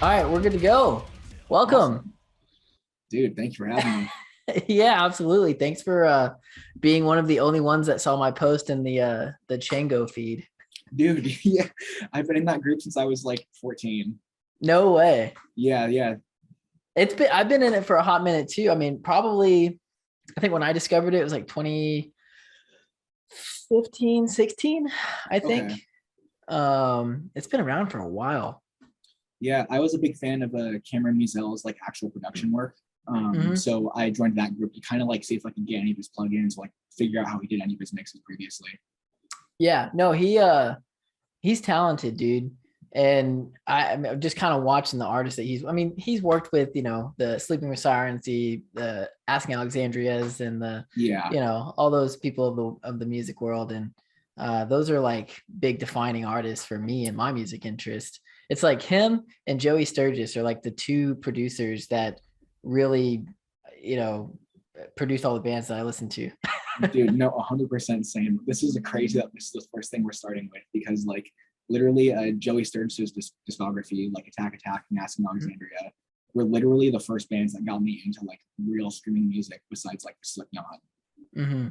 All right, we're good to go. Welcome. Awesome. Dude, thank you for having me. Yeah, absolutely. Thanks for being one of the only ones that saw my post in the Chango feed. Dude, yeah, I've been in that group since I was like 14. No way. Yeah, yeah. I've been in it for a hot minute too. I mean, probably I think when I discovered it, it was like 2015, 16, I think. Okay. It's been around for a while. Yeah, I was a big fan of Cameron Muzel's like actual production work. Hmm. So I joined that group to kind of like see if I could get any of his plugins, like figure out how he did any of his mixes previously. Yeah, no, he's talented, dude. And I'm just kind of watching the artists that he's worked with, the Sleeping with Sirens, the Asking Alexandrias and Yeah. all those people of the music world. And those are like big defining artists for me and my music interest. It's like him and Joey Sturgis are like the two producers that really, you know, produced all the bands that I listen to. Dude, no, 100% same. This is a crazy that this is the first thing we're starting with because like literally Joey Sturgis's discography, like Attack Attack and Asking Alexandria, were literally the first bands that got me into like real streaming music besides like Slipknot. Mm-hmm.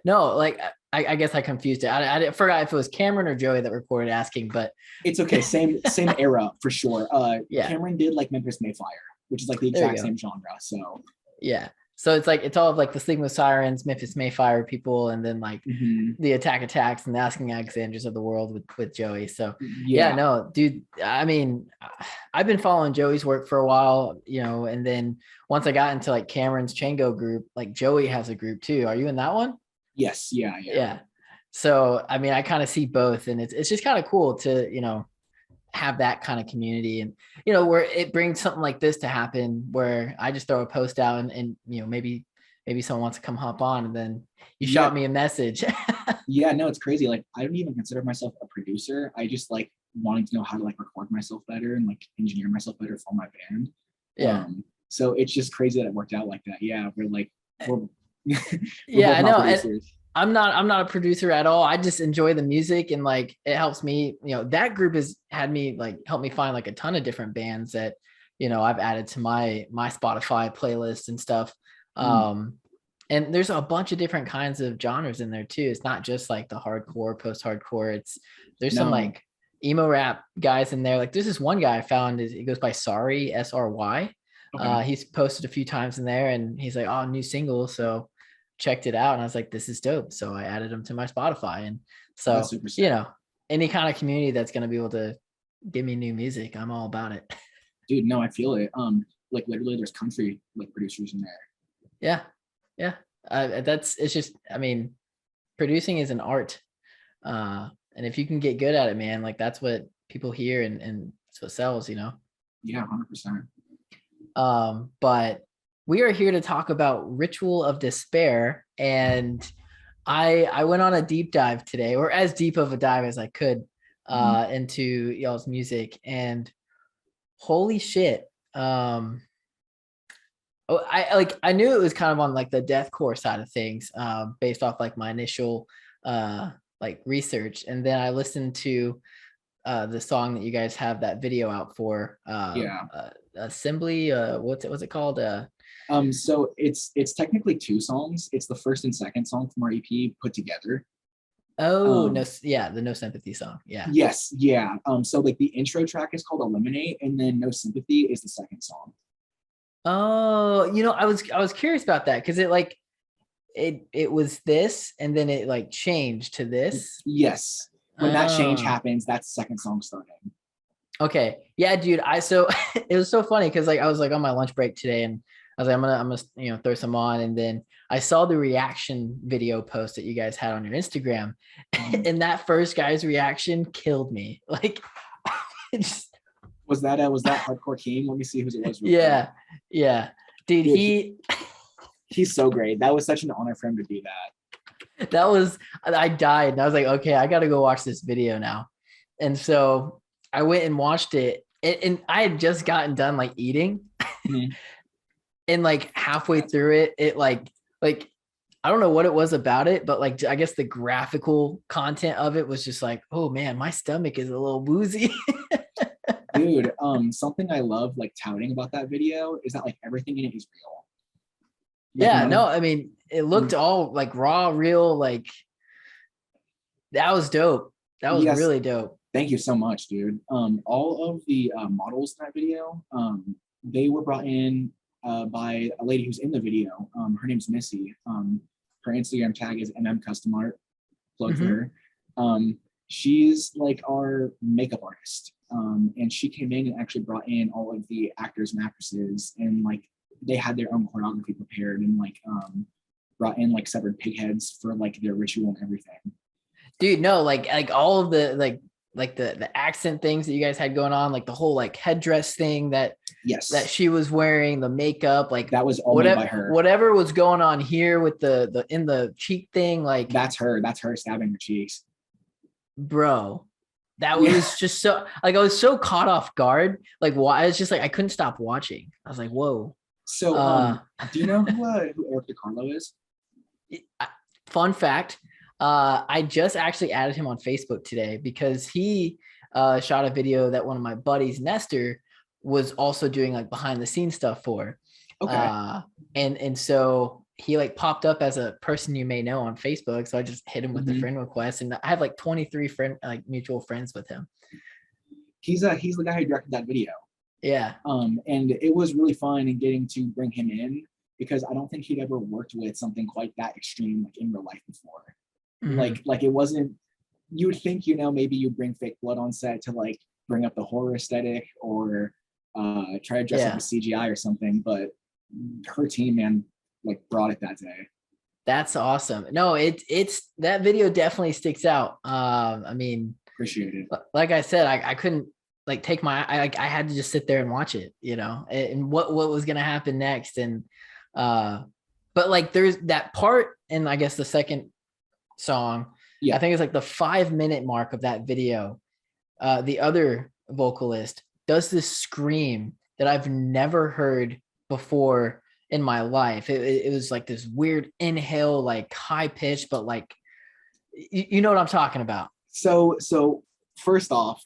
No, like I guess I confused it. I forgot if it was Cameron or Joey that recorded Asking, but It's okay, same era for sure. yeah, Cameron did like Memphis Mayfire, which is like the there you exact go. same genre. So Yeah. So it's all of like the Sleeping with Sirens, Memphis Mayfire people, and then like mhm. the Attack Attacks and the Asking Alexanders of the world with Joey. So yeah, Yeah, no, dude. I mean, I've been following Joey's work for a while, and then once I got into like Cameron's Chango group, like Joey has a group too. Are you in that one? yes, yeah, yeah. Yeah. So I mean, I kind of see both, and it's just kind of cool to have that kind of community, and where it brings something like this to happen, where I just throw a post out, and maybe someone wants to come hop on, and then you Yeah, shot me a message. yeah, no, it's crazy. Like I don't even consider myself a producer. I just like wanting to know how to like record myself better and like engineer myself better for my band. Yeah. So it's just crazy that it worked out like that. Yeah, we're we're Yeah, both I not know. And producers. I'm not a producer at all. I just enjoy the music, and like it helps me, that group has had me like help me find like a ton of different bands that I've added to my Spotify playlist and stuff. Mm, And there's a bunch of different kinds of genres in there too. It's not just like the hardcore, post-hardcore. There's some no, like emo rap guys in there. Like there's this one guy I found, he goes by Sorry, SRY. okay, He's posted a few times in there, and he's like, oh, new single. So checked it out, and I was like, this is dope. So I added him to my Spotify. And oh, that's so, super sick, any kind of community that's going to be able to give me new music, I'm all about it. dude. No, I feel it. Like literally, there's country like producers in there. Yeah. Yeah. It's just, I mean, producing is an art. And if you can get good at it, man, like that's what people hear, and that's what sells. Yeah, 100%. But we are here to talk about Ritual of Despair. And I went on a deep dive today, or as deep of a dive as I could, Mhm. into y'all's music. And holy shit. I knew it was kind of on like the deathcore side of things, based off like my initial like research. And then I listened to the song that you guys have that video out for, Yeah. Assembly. What's it called? So it's technically two songs. It's the first and second song from our EP put together. Oh no, Um, yeah, the No Sympathy song. Yeah. yes, yeah. So like the intro track is called Eliminate, and then No Sympathy is the second song. Oh, I was curious about that, because it was this, and then it like changed to this. Yes. When that change Oh, happens, that's the second song starting. okay. Yeah, dude. So it was so funny because like I was like on my lunch break today, and I was like, I'm gonna throw some on, and then I saw the reaction video post that you guys had on your Instagram, Mhm. and that first guy's reaction killed me. Like, it's, Was that Hardcore King? Let me see whose it was real quick. yeah, yeah, dude. Dude, he's so great. That was such an honor for him to do that. That was, I died, and I was like, okay, I got to go watch this video now. And so I went and watched it, and I had just gotten done like eating, Mhm. and like halfway through it, it like I don't know what it was about it, but like I guess the graphical content of it was just like, oh man, my stomach is a little woozy. Dude, something I love like touting about that video is that like everything in it is real. Like Yeah, none no, of I mean, it looked all like raw, real, like that was dope. That was yes, really dope. thank you so much, dude. All of the models in that video, they were brought in by a lady who's in the video. Her name's Missy. Her Instagram tag is Custom Art. Plug for Hmm. her. She's like our makeup artist. And she came in and actually brought in all of the actors and actresses, and like they had their own choreography prepared, and like brought in like severed pig heads for like their ritual and everything. Dude, no, like all of the like the accent things that you guys had going on, like the whole like headdress thing that Yes, she was wearing, the makeup, like that was all made whatever by her. whatever was going on here with the in the cheek thing, like That's her. That's her stabbing her cheeks. bro, that Yeah. was just so like I was so caught off guard. Like why it's just like I couldn't stop watching. I was like, whoa. So, Uh do you know who Eric DiCarlo is? Fun fact, I just actually added him on Facebook today because he shot a video that one of my buddies, Nestor, was also doing like behind the scenes stuff for. Okay. And so he like popped up as a person you may know on Facebook. So I just hit him with the Mm-hmm. friend request, and I have like 23 mutual friends with him. He's the guy who directed that video. Yeah. And it was really fun in getting to bring him in because I don't think he'd ever worked with something quite that extreme like in real life before. Mm-hmm. Like it wasn't. You would think maybe you bring fake blood on set to like bring up the horror aesthetic or try to dress up Yeah. with CGI or something, but her team man like brought it that day. That's awesome. No, it's that video definitely sticks out. I mean, Appreciate it. like I said, I couldn't like take I had to just sit there and watch it, and what was gonna happen next. And but like there's that part in I guess the second song, I Yeah. think it's like the 5 minute mark of that video. The other vocalist does this scream that I've never heard before in my life. It was like this weird inhale, like high pitch, but like you know what I'm talking about. So first off,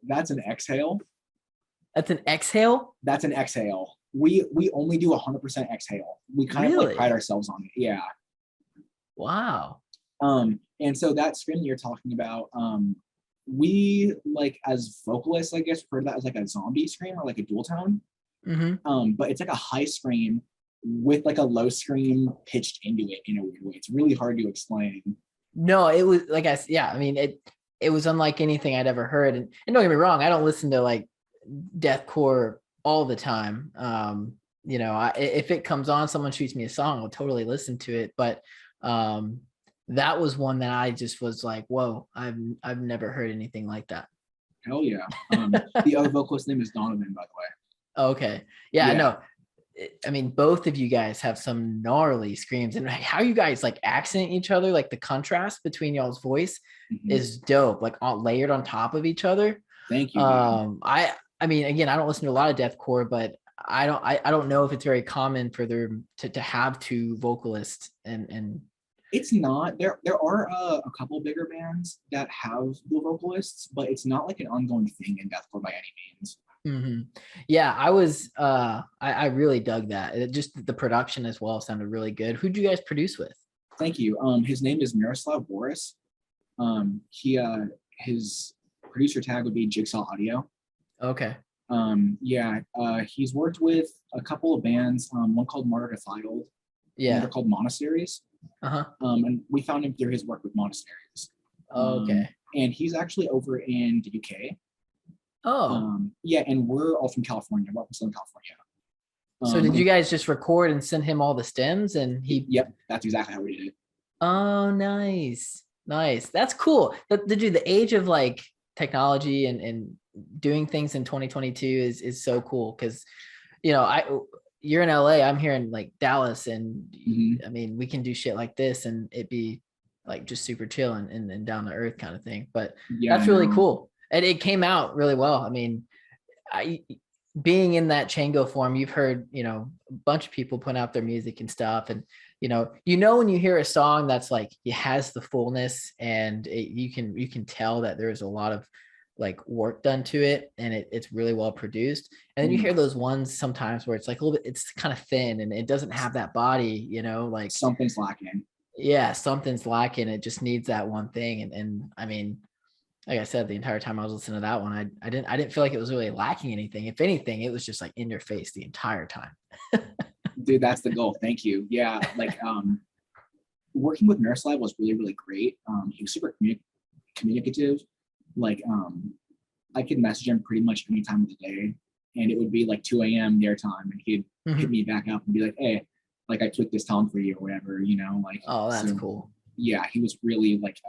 that's an exhale. That's an exhale. That's an exhale. We only do 100% exhale. We kind of like pride Really? ourselves on it. Yeah. Wow. And so that scream you're talking about, we like as vocalists, I guess, refer to that as like a zombie scream or like a dual tone. Mm-hmm. But it's like a high scream with like a low scream pitched into it in a weird way. It's really hard to explain. No, it was like yeah. I mean, it was unlike anything I'd ever heard. And don't get me wrong, I don't listen to like deathcore all the time. If it comes on, someone shoots me a song, I'll totally listen to it. But that was one that I just was like, whoa, I've never heard anything like that. Hell yeah. The other vocalist name is Donovan, by the way. Okay. Yeah, Yeah. no. I mean, both of you guys have some gnarly screams, and how you guys like accent each other, like the contrast between y'all's voice is dope, like all layered on top of each other. Thank you. I mean, again, I don't listen to a lot of deathcore, but I don't know if it's very common for them to have two vocalists and it's not. There are a couple bigger bands that have dual vocalists, but it's not like an ongoing thing in deathcore by any means. Mm-hmm. Yeah, I was I really dug that. Just the production as well sounded really good. Who'd you guys produce with? Thank you. His name is Miroslav Boris. His producer tag would be Jigsaw Audio. Okay. He's worked with a couple of bands, one called Martyr Defiled, another called Monasteries. And we found him through his work with Monasteries. Okay. And he's actually over in the UK. Oh. And we're all from California. We're all from Southern California. So did you guys just record and send him all the stems and he? Yep, that's exactly how we did it. Oh, nice. That's cool. The age of like technology and doing things in 2022 is so cool because, you're in LA, I'm here in like Dallas, and I mean, we can do shit like this and it'd be like just super chill and down to earth kind of thing. But that's really cool. And it came out really well. I mean, being in that Chango form, you've heard, a bunch of people put out their music and stuff. And, when you hear a song that's like, it has the fullness and you can tell that there's a lot of like work done to it, and it's really well produced. And then you Mm, hear those ones sometimes where it's like a little bit, it's kind of thin and it doesn't have that body, like something's lacking. yeah, something's lacking. It just needs that one thing. And I mean, like I said, the entire time I was listening to that one, I didn't feel like it was really lacking anything. If anything, it was just like in your face the entire time. Dude, that's the goal. Thank you. Yeah, like working with Nurse Lab was really, really great. He was super communicative. Like I could message him pretty much any time of the day, and it would be like 2 a.m. their time, and he'd hit me back up and be like, "Hey, like I tweaked this tone for you or whatever," like. Oh, that's so, cool. Yeah, he was really like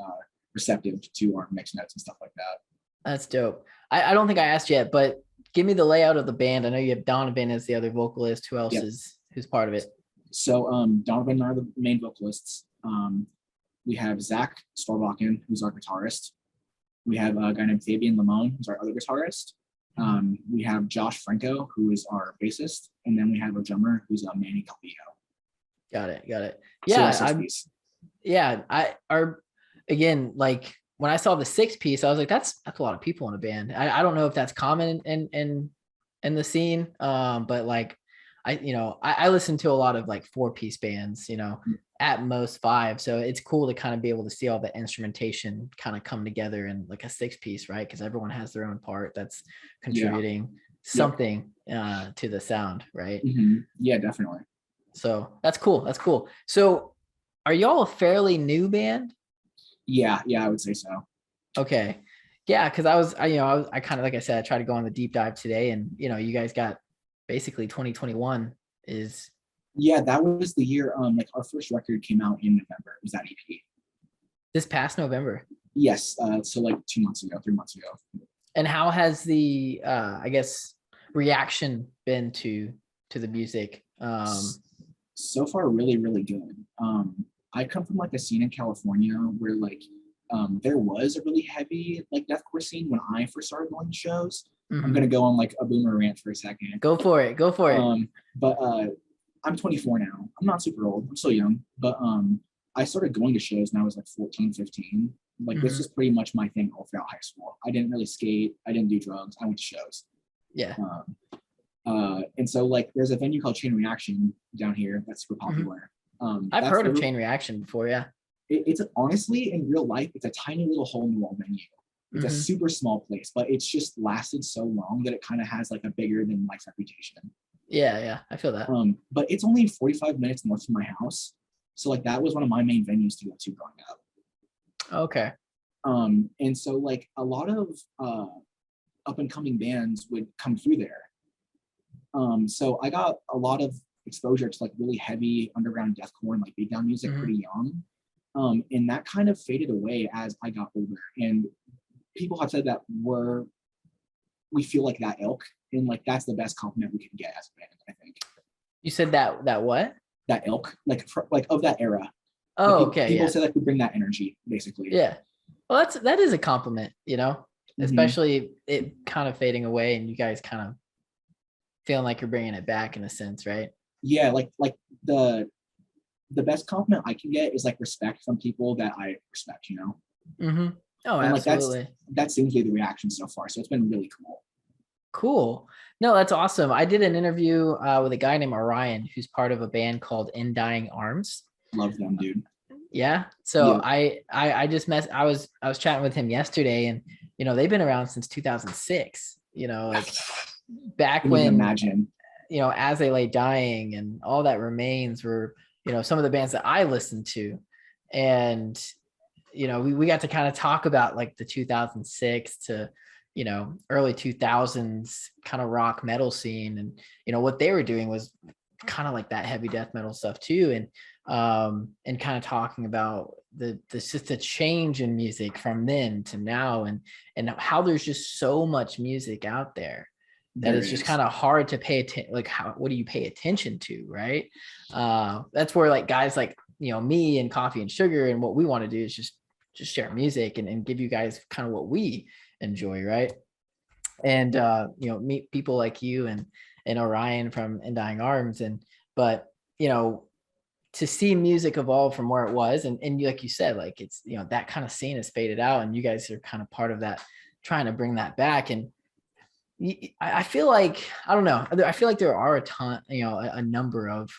receptive to our mix notes and stuff like that. That's dope. I don't think I asked yet, but give me the layout of the band. I know you have Donovan as the other vocalist. Who else Yep. who's part of it? So Donovan and I are the main vocalists. We have Zach Storbakken, who's our guitarist. We have a guy named Fabian Limon, who's our other guitarist. We have Josh Franco, who is our bassist, and then we have a drummer who's Manny Calvillo. Got it. Yeah, again, like when I saw the 6-piece, I was like, that's a lot of people in a band. I don't know if that's common in the scene, but like I listen to a lot of like 4-piece bands, at most 5. So it's cool to kind of be able to see all the instrumentation kind of come together in like a 6-piece, right? Because everyone has their own part that's contributing something to the sound, right? Mm-hmm. Yeah, definitely. So that's cool. So are y'all a fairly new band? Yeah, I would say so. Okay. Yeah, because I kind of, like I said, I tried to go on the deep dive today, and you guys got basically 2021 is. Yeah, that was the year. Like our first record came out in November. It was that EP. This past November. Yes. So like 3 months ago. And how has the I guess reaction been to the music? So far, really, really good. I come from like a scene in California where like there was a really heavy like deathcore scene when I first started going to shows. I'm gonna go on like a boomer rant for a second. Go for it. But I'm 24 now. I'm not super old. I'm still young. But I started going to shows when I was like 14, 15. Like this was pretty much my thing all throughout high school. I didn't really skate. I didn't do drugs. I went to shows. Yeah. And so like there's a venue called Chain Reaction down here that's super popular. I've heard of Chain Reaction before. Yeah. It's honestly in real life, it's a tiny little hole in the wall venue. It's a super small place, but it's just lasted so long that it kind of has like a bigger than life reputation. Yeah, I feel that. But it's only 45 minutes north of my house. So like that was one of my main venues to go to growing up. Okay. And so like a lot of up and coming bands would come through there. So I got a lot of exposure to like really heavy underground deathcore and like beatdown music pretty young. And that kind of faded away as I got older. And people have said that we feel like that ilk, and like that's the best compliment we can get as a band, I think. You said that what? That ilk, like of that era. Oh, like, okay. People say like we bring that energy, basically. Yeah. Well, that is a compliment, especially it kind of fading away and you guys kind of feeling like you're bringing it back in a sense, right? Yeah, like the best compliment I can get is like respect from people that I respect, Oh, and absolutely. Like that seems to be the reaction so far. So it's been really cool. No, that's awesome. I did an interview with a guy named Orion, who's part of a band called In Dying Arms. Love them, dude. Yeah. So yeah. I just I was chatting with him yesterday, and they've been around since 2006. Like back when imagine. As They Lay Dying and All That Remains were some of the bands that I listened to, and we got to kind of talk about like the 2006 to early 2000s kind of rock metal scene, and what they were doing was kind of like that heavy death metal stuff too, and kind of talking about just the change in music from then to now, and how there's just so much music out there that it's just kind of hard to pay attention. Like what do you pay attention to, right? That's where like guys like me and Coffee and Sugar, and what we want to do is just share music and give you guys kind of what we enjoy, right? And meet people like you and Orion from In Dying Arms, but to see music evolve from where it was, and like you said, like it's that kind of scene has faded out, and you guys are kind of part of that trying to bring that back. And I feel like, I don't know. I feel like there are a ton, a number of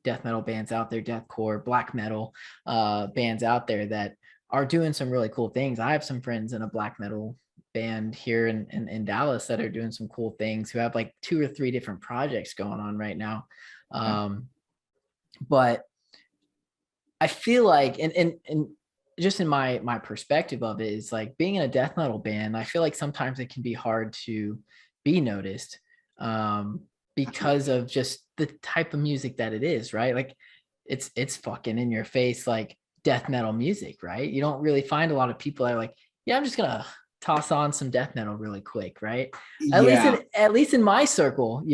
death metal bands out there, deathcore, black metal bands out there that are doing some really cool things. I have some friends in a black metal band here in Dallas that are doing some cool things, who have like 2 or 3 different projects going on right now. But I feel like, and just in my perspective of it, is like being in a death metal band, I feel like sometimes it can be hard to be noticed because of just the type of music that it is, right? Like it's fucking in your face, like death metal music, right? You don't really find a lot of people that are like, yeah, I'm just gonna toss on some death metal really quick, right? At least in my circle,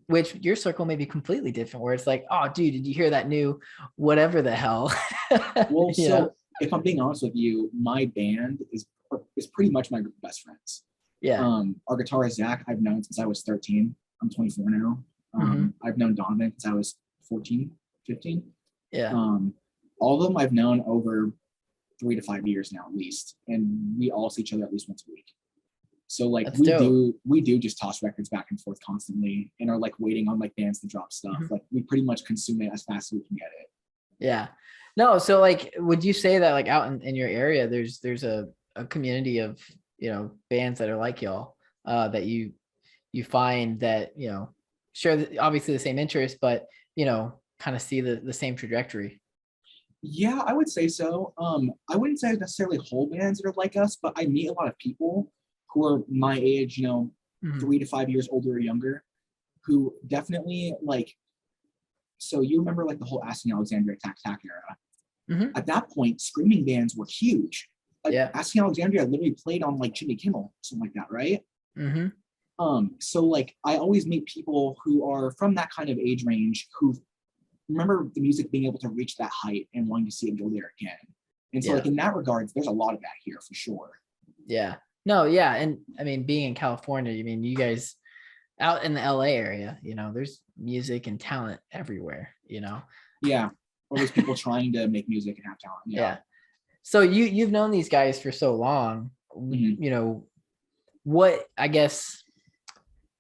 which your circle may be completely different, where it's like, oh dude, did you hear that new whatever the hell? Well, so if I'm being honest with you, my band is pretty much my group of best friends. Yeah. Our guitarist Zach, I've known since I was 13. I'm 24 now. I've known Donovan since I was 14, 15. Yeah. All of them I've known over 3 to 5 years now at least, and we all see each other at least once a week. So like That's dope. we do just toss records back and forth constantly, and are like waiting on like bands to drop stuff. Like we pretty much consume it as fast as we can get it. Yeah. No, so like, would you say that like out in your area, there's a community of, bands that are like y'all, that you find that, share obviously the same interest, but, kind of see the same trajectory? Yeah, I would say so. I wouldn't say necessarily whole bands that are like us, but I meet a lot of people who are my age, 3 to 5 years older or younger, who definitely like, so you remember like the whole Asking Alexandria Attack era. At that point, screaming bands were huge. Like Asking Alexandria literally played on like Jimmy Kimmel, something like that, right? So like I always meet people who are from that kind of age range, who remember the music being able to reach that height and wanting to see it go there again. And so like in that regard, there's a lot of that here for sure. Yeah. No, yeah. And I mean, being in California, you guys out in the LA area, there's music and talent everywhere, Yeah. Always people trying to make music and have talent. Yeah. So you've known these guys for so long, what, I guess,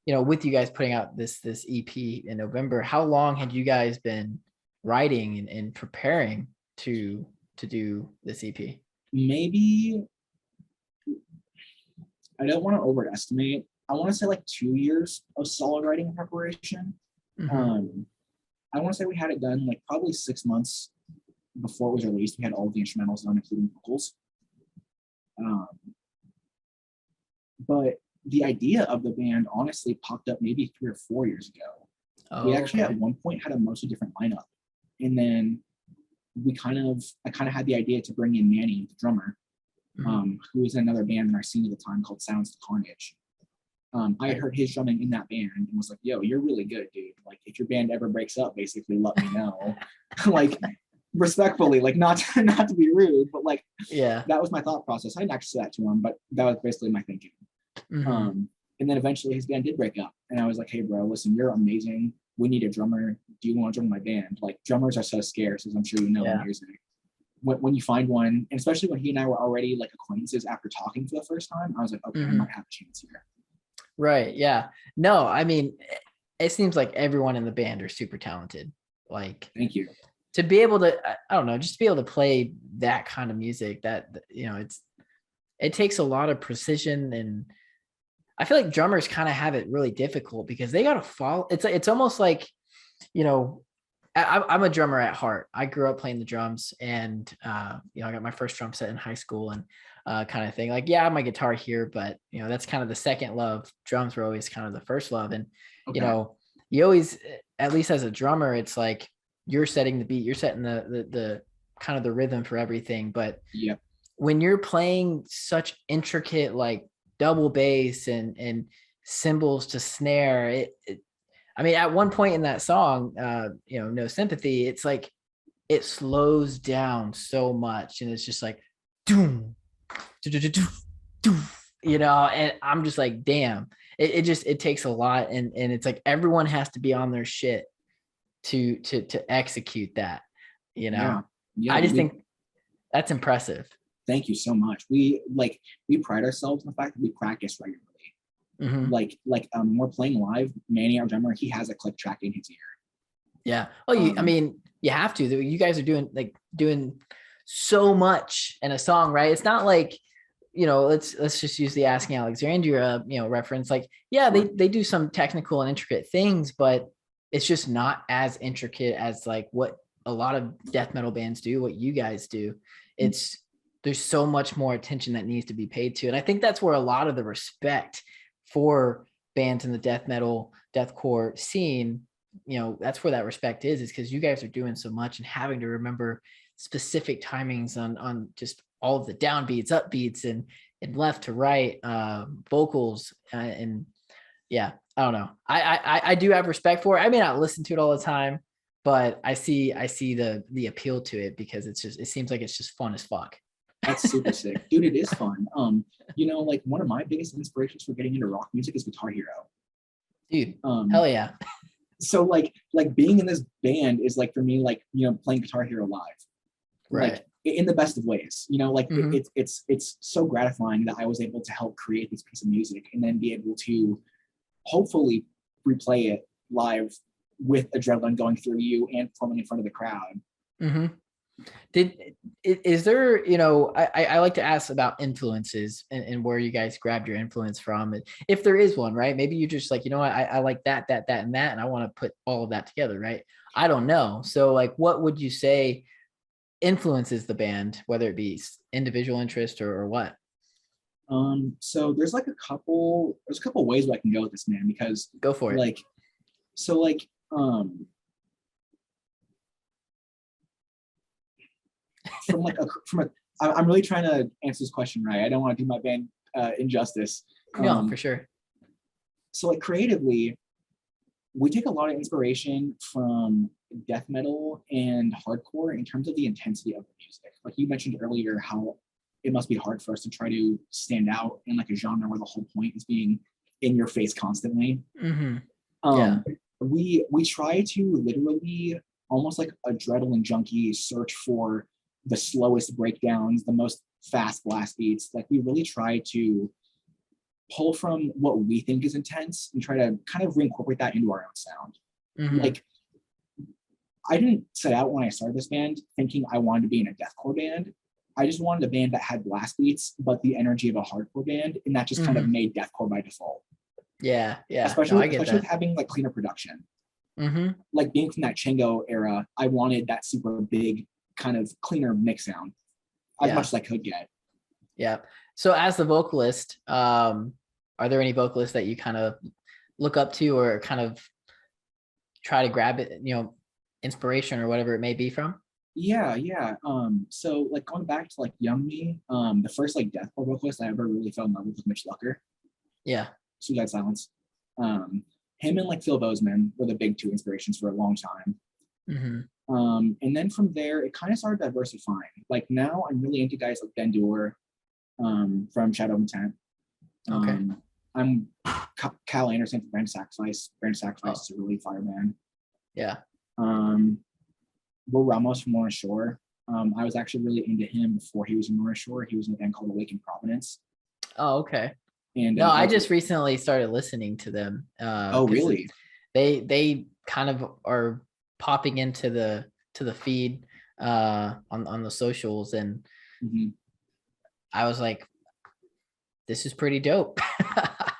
with you guys putting out this EP in November, how long had you guys been writing and preparing to do this EP? Maybe, I don't want to overestimate. I want to say like 2 years of solid writing and preparation. I want to say we had it done like probably 6 months before it was released. We had all of the instrumentals done, including vocals. But the idea of the band honestly popped up maybe 3 or 4 years ago. We actually at one point had a mostly different lineup, and then I kind of had the idea to bring in Manny, the drummer, who was in another band in our scene at the time called Sounds to Carnage. I had heard his drumming in that band and was like, yo, you're really good, dude. Like, if your band ever breaks up, basically let me know. Like, respectfully, like not to be rude, but like, that was my thought process. I didn't actually say that to him, but that was basically my thinking. And then eventually his band did break up, and I was like, hey bro, listen, you're amazing. We need a drummer. Do you want to join my band? Like, drummers are so scarce, as I'm sure you know, in music. When you find one, and especially when he and I were already like acquaintances after talking for the first time, I was like, okay, I might have a chance here. Right. Yeah. No, I mean, it seems like everyone in the band are super talented. Like, thank you. To be able to, I don't know, just to be able to play that kind of music, that, it takes a lot of precision. And I feel like drummers kind of have it really difficult because they got to follow. It's almost like, I'm a drummer at heart. I grew up playing the drums, and I got my first drum set in high school, and kind of thing. Like, yeah, I have my guitar here, but that's kind of the second love. Drums were always kind of the first love, and you always, at least as a drummer, it's like you're setting the beat, you're setting the kind of the rhythm for everything. But when you're playing such intricate like double bass and cymbals to snare, I mean, at one point in that song, No Sympathy, it's like it slows down so much, and it's just like doom, and I'm just like, damn, it takes a lot, and it's like everyone has to be on their shit to execute that. I just think that's impressive. Thank you so much. We pride ourselves in the fact that we practice regularly. We're playing live. Manny, our drummer, he has a click track in his ear. Yeah. Oh, I mean, you have to. You guys are doing so much in a song, right? It's not like, let's just use the Asking Alexandria, reference. Like, yeah, they do some technical and intricate things, but it's just not as intricate as like what a lot of death metal bands do, what you guys do. There's so much more attention that needs to be paid to. And I think that's where a lot of the respect for bands in the death metal, deathcore scene, that's where that respect is because you guys are doing so much and having to remember specific timings on just all of the downbeats, upbeats, and left to right vocals. And yeah, I don't know. I do have respect for it. I may not listen to it all the time, but I see the appeal to it because it seems like it's just fun as fuck. That's super sick, dude. It is fun. Like one of my biggest inspirations for getting into rock music is Guitar Hero. Dude, hell yeah. So like being in this band is like for me, like, playing Guitar Hero live. Right. Like in the best of ways, it's so gratifying that I was able to help create this piece of music and then be able to hopefully replay it live with adrenaline going through you and performing in front of the crowd. Is there, I like to ask about influences and where you guys grabbed your influence from, if there is one, right? Maybe you just like, I like that, and that, and I want to put all of that together, right? I don't know. So like, what would you say influences the band, whether it be individual interest or what? So there's a couple ways I can go with this, man, because go for it. I'm really trying to answer this question right. I don't want to do my band injustice. No, for sure. So like creatively, we take a lot of inspiration from death metal and hardcore in terms of the intensity of the music. Like you mentioned earlier, how it must be hard for us to try to stand out in like a genre where the whole point is being in your face constantly. We try to literally almost like adrenaline junkie search for the slowest breakdowns, the most fast blast beats. Like we really try to pull from what we think is intense and try to kind of reincorporate that into our own sound. Like I didn't set out when I started this band thinking I wanted to be in a deathcore band. I just wanted a band that had blast beats, but the energy of a hardcore band, and that just kind of made deathcore by default. Yeah. Especially with having like cleaner production. Like being from that Chango era, I wanted that super big kind of cleaner mix sound as much as I could get. Yeah. So as the vocalist, are there any vocalists that you kind of look up to or kind of try to grab it, inspiration or whatever it may be from? Yeah. So like going back to like young me, the first like deathcore vocalist I ever really fell in love with was Mitch Lucker. Yeah. Suicide Silence. Him and like Phil Bozeman were the big two inspirations for a long time. And then from there, it kind of started diversifying. Like now I'm really into guys like Ben Dewar from Shadow of Intent. Okay. I'm Cal Anderson from Brand Sacrifice. Brand Sacrifice is a really fire band. Yeah. Will Ramos from North Shore. I was actually really into him before he was in North Shore. He was in a band called Awakened Providence. Oh, okay. And no, I just recently started listening to them. Oh, really? They kind of are popping into the feed on the socials, and I was like, this is pretty dope.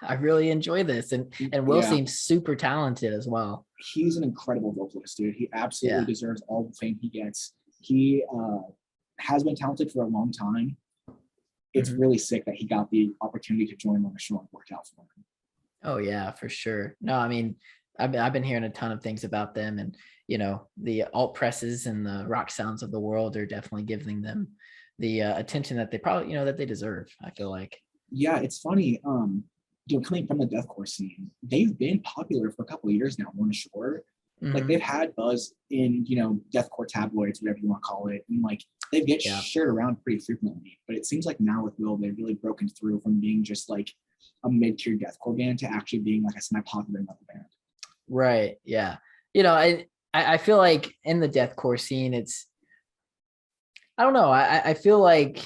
I really enjoy this, and Will seems super talented as well. He's an incredible vocalist, dude. He absolutely deserves all the fame he gets. He has been talented for a long time. It's really sick that he got the opportunity to join on the show and work out for him. Oh yeah, for sure. No, I mean, I've been hearing a ton of things about them, and the alt presses and the rock sounds of the world are definitely giving them the attention that they probably that they deserve, I feel like. Yeah, it's funny. Coming from the deathcore scene, they've been popular for a couple of years now. On the shore, like they've had buzz in deathcore tabloids, whatever you want to call it, and like they get shared around pretty frequently. But it seems like now with Will, they've really broken through from being just like a mid-tier deathcore band to actually being like a semi-popular metal band. Right. Yeah. I feel like in the deathcore scene, I don't know. I feel like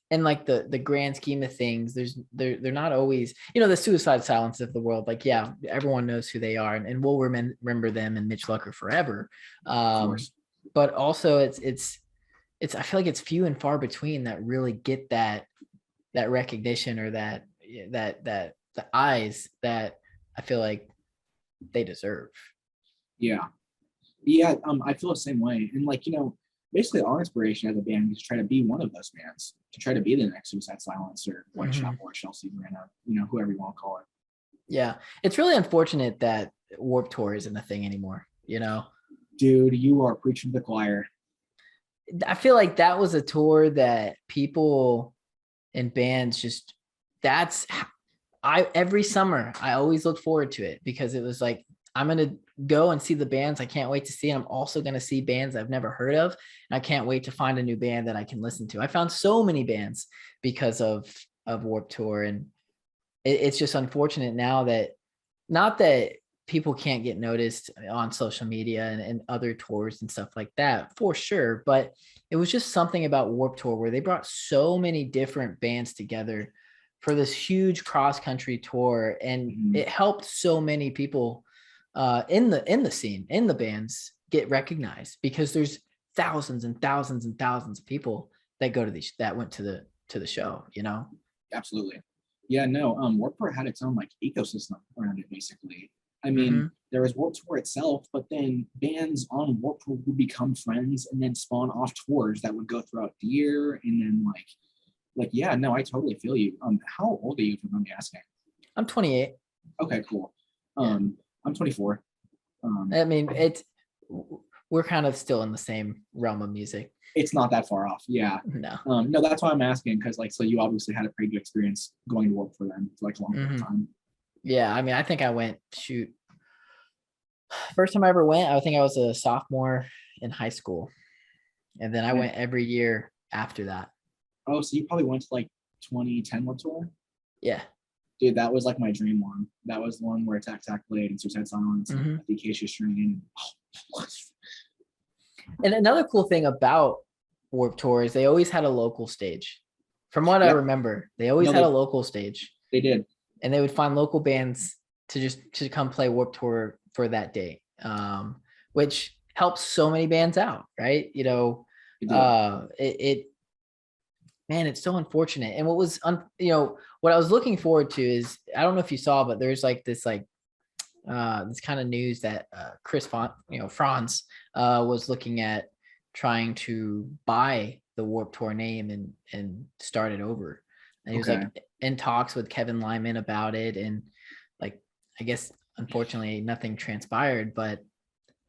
in like the grand scheme of things, they're not always, the Suicide Silence of the world. Like, yeah, everyone knows who they are, and we'll remember them and Mitch Lucker forever. Of course. But also it's I feel like it's few and far between that really get that recognition, or that the eyes that I feel like they deserve. Yeah. I feel the same way. And like, basically our inspiration as a band is to try to be one of those bands, to try to be the next Suicide Silence or White Shot or Chelsea Grana, whoever you want to call it. Yeah, it's really unfortunate that Warped Tour isn't a thing anymore. Dude, you are preaching to the choir. I feel like that was a tour that people and bands just, every summer I always look forward to it, because it was like, I'm going to go and see the bands I can't wait to see. And I'm also going to see bands I've never heard of. And I can't wait to find a new band that I can listen to. I found so many bands because of Warped Tour. And it's just unfortunate now that, not that people can't get noticed on social media and other tours and stuff like that, for sure. But it was just something about Warped Tour where they brought so many different bands together for this huge cross country tour. And it helped so many people in the scene, in the bands, get recognized, because there's thousands and thousands and thousands of people that go to that went to the show. Absolutely. Yeah, no, Warped Tour had its own like ecosystem around it, basically. I mean, there was Warped Tour itself, but then bands on Warped Tour would become friends and then spawn off tours that would go throughout the year. And then yeah, no, I totally feel you. How old are you, if you mind me asking? I'm 28. Okay, cool. I'm 24. I mean, we're kind of still in the same realm of music. It's not that far off. Yeah. No. No, that's why I'm asking, because so you obviously had a pretty good experience going to work for them for like a long period of time. Yeah, I mean, I think I went, first time I ever went, I think I was a sophomore in high school. And then I went every year after that. Oh, so you probably went to like 2010 Warped Tour? Yeah. Dude, that was like my dream one. That was the one where Attack played and Suicide Silence and the Acacia String. And another cool thing about Warped Tour is they always had a local stage. From what I remember, they always had a local stage. They did. And they would find local bands to come play Warped Tour for that day, which helps so many bands out, right? Man, it's so unfortunate. And what was, what I was looking forward to is, I don't know if you saw, but there's like this kind of news that Franz was looking at trying to buy the Warped Tour name and start it over. And he was like in talks with Kevin Lyman about it. And like, I guess, unfortunately, nothing transpired, but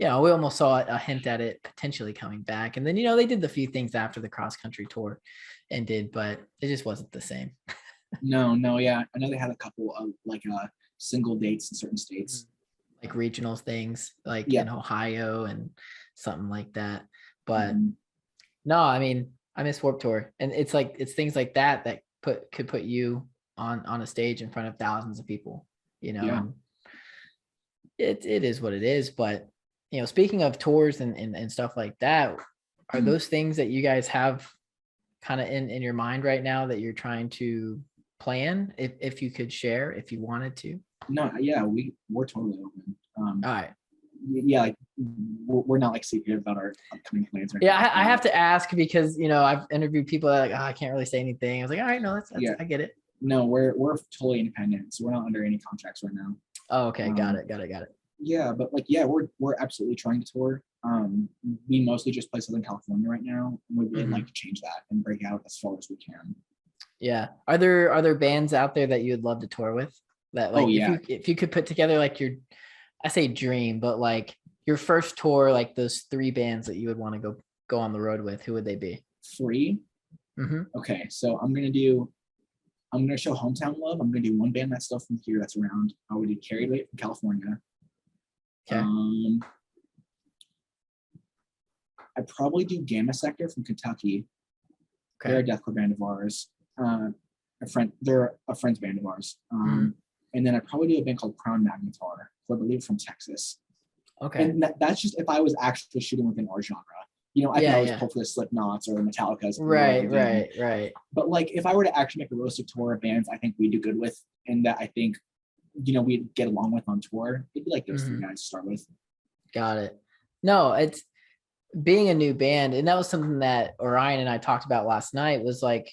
we almost saw a hint at it potentially coming back. And then, they did the few things after the cross country tour ended, but it just wasn't the same. No. Yeah. I know they had a couple of single dates in certain states. Like regional things, like in Ohio and something like that. But no, I mean, I miss Warped Tour. And it's things like that could put you on a stage in front of thousands of people, and it is what it is. But speaking of tours and stuff like that, are those things that you guys have kind of in your mind right now that you're trying to plan, if you could share, if you wanted to? No, yeah, we're totally open. All right. Yeah, we're not secretive about our upcoming plans. I have to ask because I've interviewed people that are like, I can't really say anything. I was like, all right, no, that's I get it. No, we're totally independent, so we're not under any contracts right now. Oh, okay, got it. Yeah, but we're absolutely trying to tour. We mostly just play Southern California right now, and we'd really like to change that and break out as far as we can. Yeah. Are there bands out there that you would love to tour with? That if you could put together I say dream, but your first tour, those 3 bands that you would want to go on the road with, who would they be? 3? Okay, so I'm gonna show hometown love. I'm gonna do one band that's still from here that's around. I would do Carried Away from California. Okay. I'd probably do Gamma Sector from Kentucky. Okay. They're a deathcore band of ours. They're a friend's band of ours. And then I'd probably do a band called Crown Magnetar, who I believe from Texas. Okay. And that's just if I was actually shooting within our genre. I can Yeah, always yeah. pull for the Slipknots or the Metallicas or whatever Right, again. right, right. But like, if I were to actually make a roster tour of bands I think we do good with, and that I think, we'd get along with on tour, it'd be like those three guys to start with. Got it. No, it's being a new band, and that was something that Orion and I talked about last night, was like,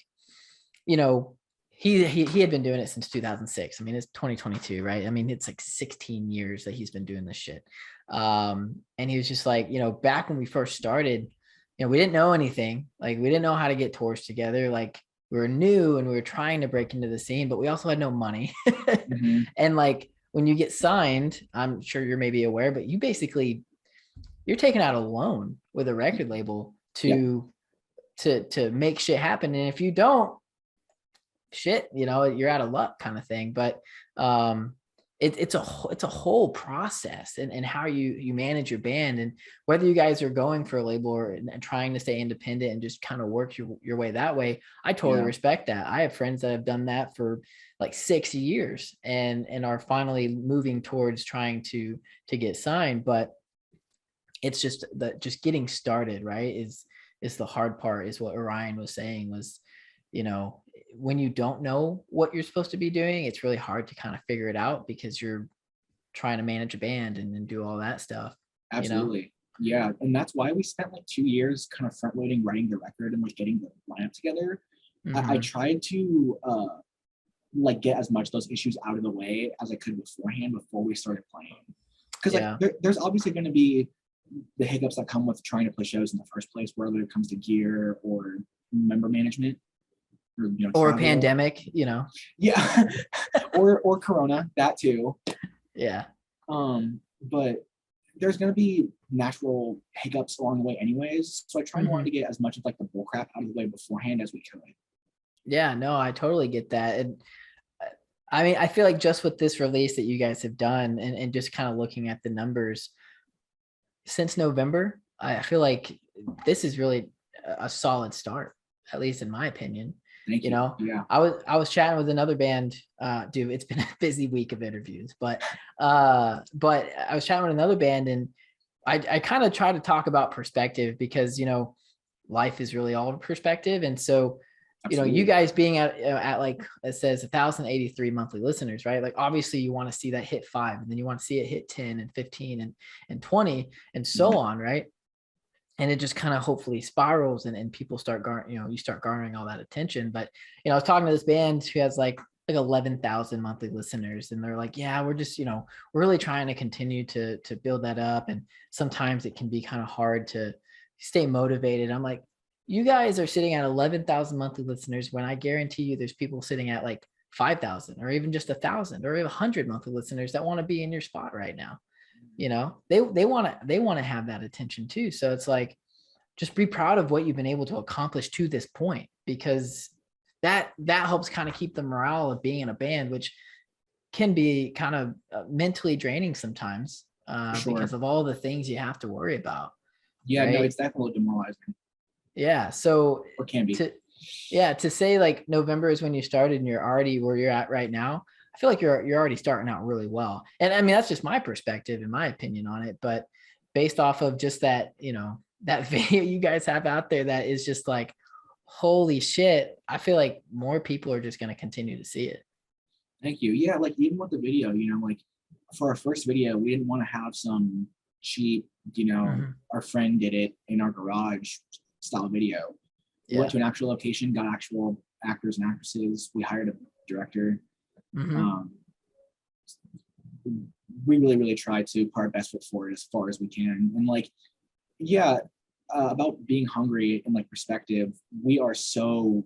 you know, he had been doing it since 2006. I mean, it's 2022, right? I mean, it's like 16 years that he's been doing this shit. And he was just like, back when we first started, we didn't know anything. Like, we didn't know how to get tours together. Like, we were new and we were trying to break into the scene, but we also had no money. And like, when you get signed, I'm sure you're maybe aware, but you're taking out a loan with a record label to make shit happen. And if you don't, shit, you're out of luck, kind of thing. But it's a whole process, and how you manage your band, and whether you guys are going for a label or and trying to stay independent and just kind of work your way that way. I totally respect that. I have friends that have done that for like 6 years and are finally moving towards trying to get signed. But it's just getting started, right, is the hard part, is what Orion was saying, was, when you don't know what you're supposed to be doing, it's really hard to kind of figure it out, because you're trying to manage a band and then do all that stuff. Absolutely. Yeah. And that's why we spent like 2 years kind of front loading writing the record and like getting the lineup together. I tried to like get as much of those issues out of the way as I could beforehand before we started playing. Because like there's obviously going to be the hiccups that come with trying to play shows in the first place, whether it comes to gear or member management. Or a pandemic, yeah. or Corona, that too. Yeah. But there's going to be natural hiccups along the way anyways, so I try and want to get as much of like the bullcrap out of the way beforehand as we could. Yeah, no, I totally get that. And I mean, I feel like just with this release that you guys have done, and just kind of looking at the numbers since November, I feel like this is really a solid start, at least in my opinion. Thank you. Yeah. I was chatting with another band. Dude, it's been a busy week of interviews, but I was chatting with another band, and I kind of try to talk about perspective, because life is really all perspective. And so you guys being at like, it says 1,083 monthly listeners, right? Like, obviously you want to see that hit 5, and then you want to see it hit 10 and 15 and 20 and so on, right? And it just kind of hopefully spirals, and people start you start garnering all that attention. But I was talking to this band who has like 11,000 monthly listeners, and they're like, yeah, we're just we're really trying to continue to build that up, and sometimes it can be kind of hard to stay motivated. I'm like, you guys are sitting at 11,000 monthly listeners, when I guarantee you there's people sitting at like 5,000 or even just 1,000 or 100 monthly listeners that want to be in your spot right now. They want to have that attention too. So it's like, just be proud of what you've been able to accomplish to this point, because that helps kind of keep the morale of being in a band, which can be kind of mentally draining sometimes, because of all the things you have to worry about. Yeah, right? No, it's definitely demoralizing. Yeah. So or can be. To say like November is when you started and you're already where you're at right now, I feel like you're already starting out really well. And I mean, that's just my perspective and my opinion on it. But based off of just that, that video you guys have out there, that is just like, holy shit, I feel like more people are just going to continue to see it. Thank you. Yeah, like even with the video, like for our first video, we didn't want to have some cheap, our friend did it in our garage style video. We went to an actual location, got actual actors and actresses. We hired a director. We really, really try to put our best foot forward as far as we can. And like, about being hungry and like perspective, we are so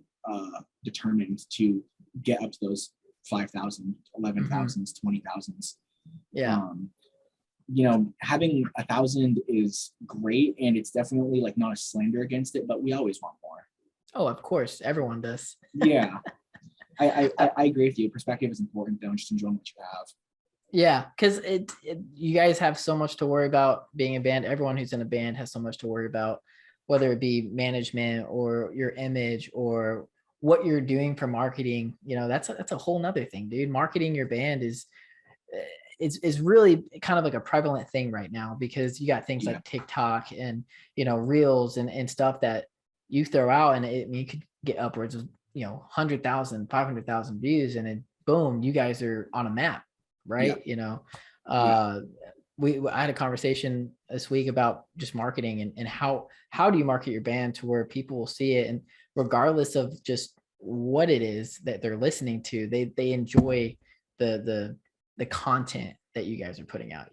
determined to get up to those 5,000, 11,000s, 20,000s. Yeah. Having 1,000 is great, and it's definitely like not a slander against it, but we always want more. Oh, of course, everyone does. Yeah. I agree with you. Perspective is important, though. Just enjoy what you have. Yeah, because you guys have so much to worry about being a band. Everyone who's in a band has so much to worry about, whether it be management or your image or what you're doing for marketing. That's a whole nother thing, dude. Marketing your band it's really kind of like a prevalent thing right now, because you got things Yeah. like TikTok and, reels and stuff that you throw out, and you could get upwards of, 100,000, 500,000 views, and then boom, you guys are on a map, right? Yeah. I had a conversation this week about just marketing and how do you market your band to where people will see it, and regardless of just what it is that they're listening to, they enjoy the content that you guys are putting out.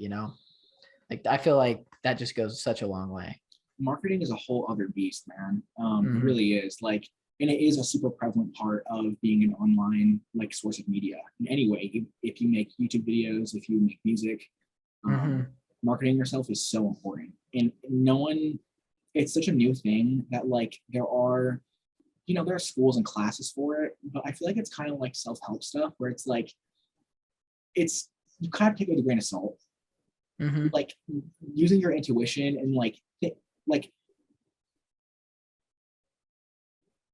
Like, I feel like that just goes such a long way. Marketing is a whole other beast, man. Mhm. It really is. Like, and it is a super prevalent part of being an online like source of media in any way. If you make YouTube videos, if you make music, marketing yourself is so important. And no one, it's such a new thing that like there are schools and classes for it, but I feel like it's kind of like self-help stuff where it's like, you kind of take it with a grain of salt. Like using your intuition and like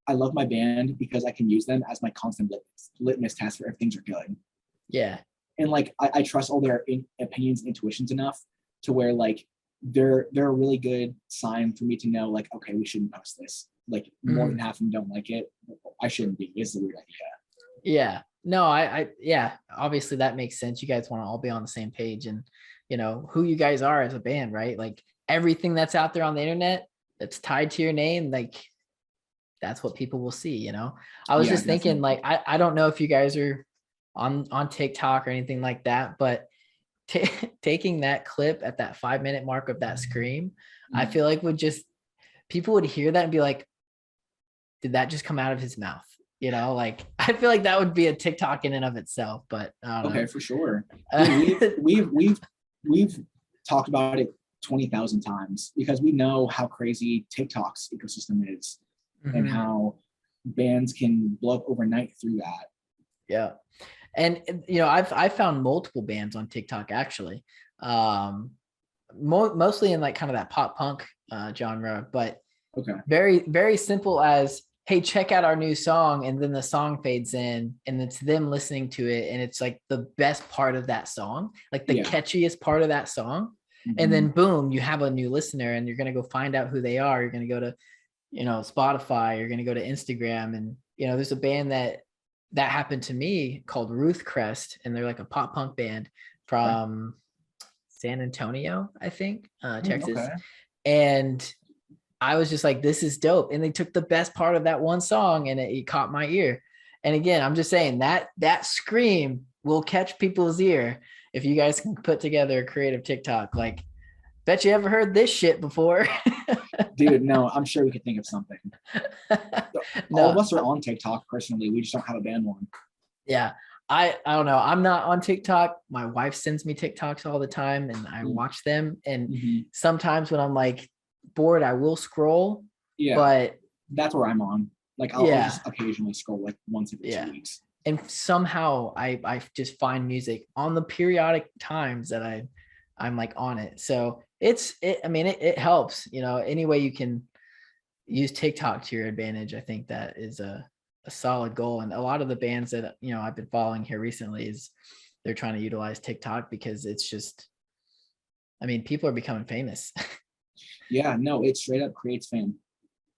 I love my band because I can use them as my constant litmus test for if things are good. Yeah. And like I trust all their opinions and intuitions enough to where like they're a really good sign for me to know like, okay, we shouldn't post this. Like more than half of them don't like it. I shouldn't be. It's a weird idea. Yeah. No, yeah, obviously that makes sense. You guys want to all be on the same page, and who you guys are as a band, right? Like everything that's out there on the internet that's tied to your name, like that's what people will see. I was just thinking, like, I don't know if you guys are on TikTok or anything like that, but taking that clip at that 5-minute mark of that scream, I feel like people would hear that and be like, did that just come out of his mouth? Like, I feel like that would be a TikTok in and of itself, but okay, for sure. Dude, we've talked about it 20,000 times because we know how crazy TikTok's ecosystem is and how bands can blow up overnight through that. Yeah. And I've found multiple bands on TikTok actually, mostly in like kind of that pop punk genre, but very, very simple as, hey, check out our new song, and then the song fades in and it's them listening to it, and it's like the best part of that song, like the catchiest part of that song. And then boom, you have a new listener, and you're going to go find out who they are. You're going to go to Spotify, you're going to go to Instagram, and there's a band that happened to me called Ruth Crest, and they're like a pop punk band from San Antonio, I think, Texas. And I was just like, this is dope. And they took the best part of that one song and it caught my ear. And again, I'm just saying that scream will catch people's ear if you guys can put together a creative TikTok. Like, bet you ever heard this shit before. Dude, no, I'm sure we could think of something. All of us are on TikTok personally. We just don't have a band one. Yeah. I don't know. I'm not on TikTok. My wife sends me TikToks all the time and I watch them. And sometimes when I'm like bored, I will scroll. Yeah. But that's where I'm on. Like I'll just occasionally scroll like once every 2 weeks. And somehow I just find music on the periodic times that I'm like on it. So it helps, any way you can use TikTok to your advantage. I think that is a solid goal. And a lot of the bands that, I've been following here recently is they're trying to utilize TikTok because it's just, people are becoming famous. Yeah, no, it straight up creates fame.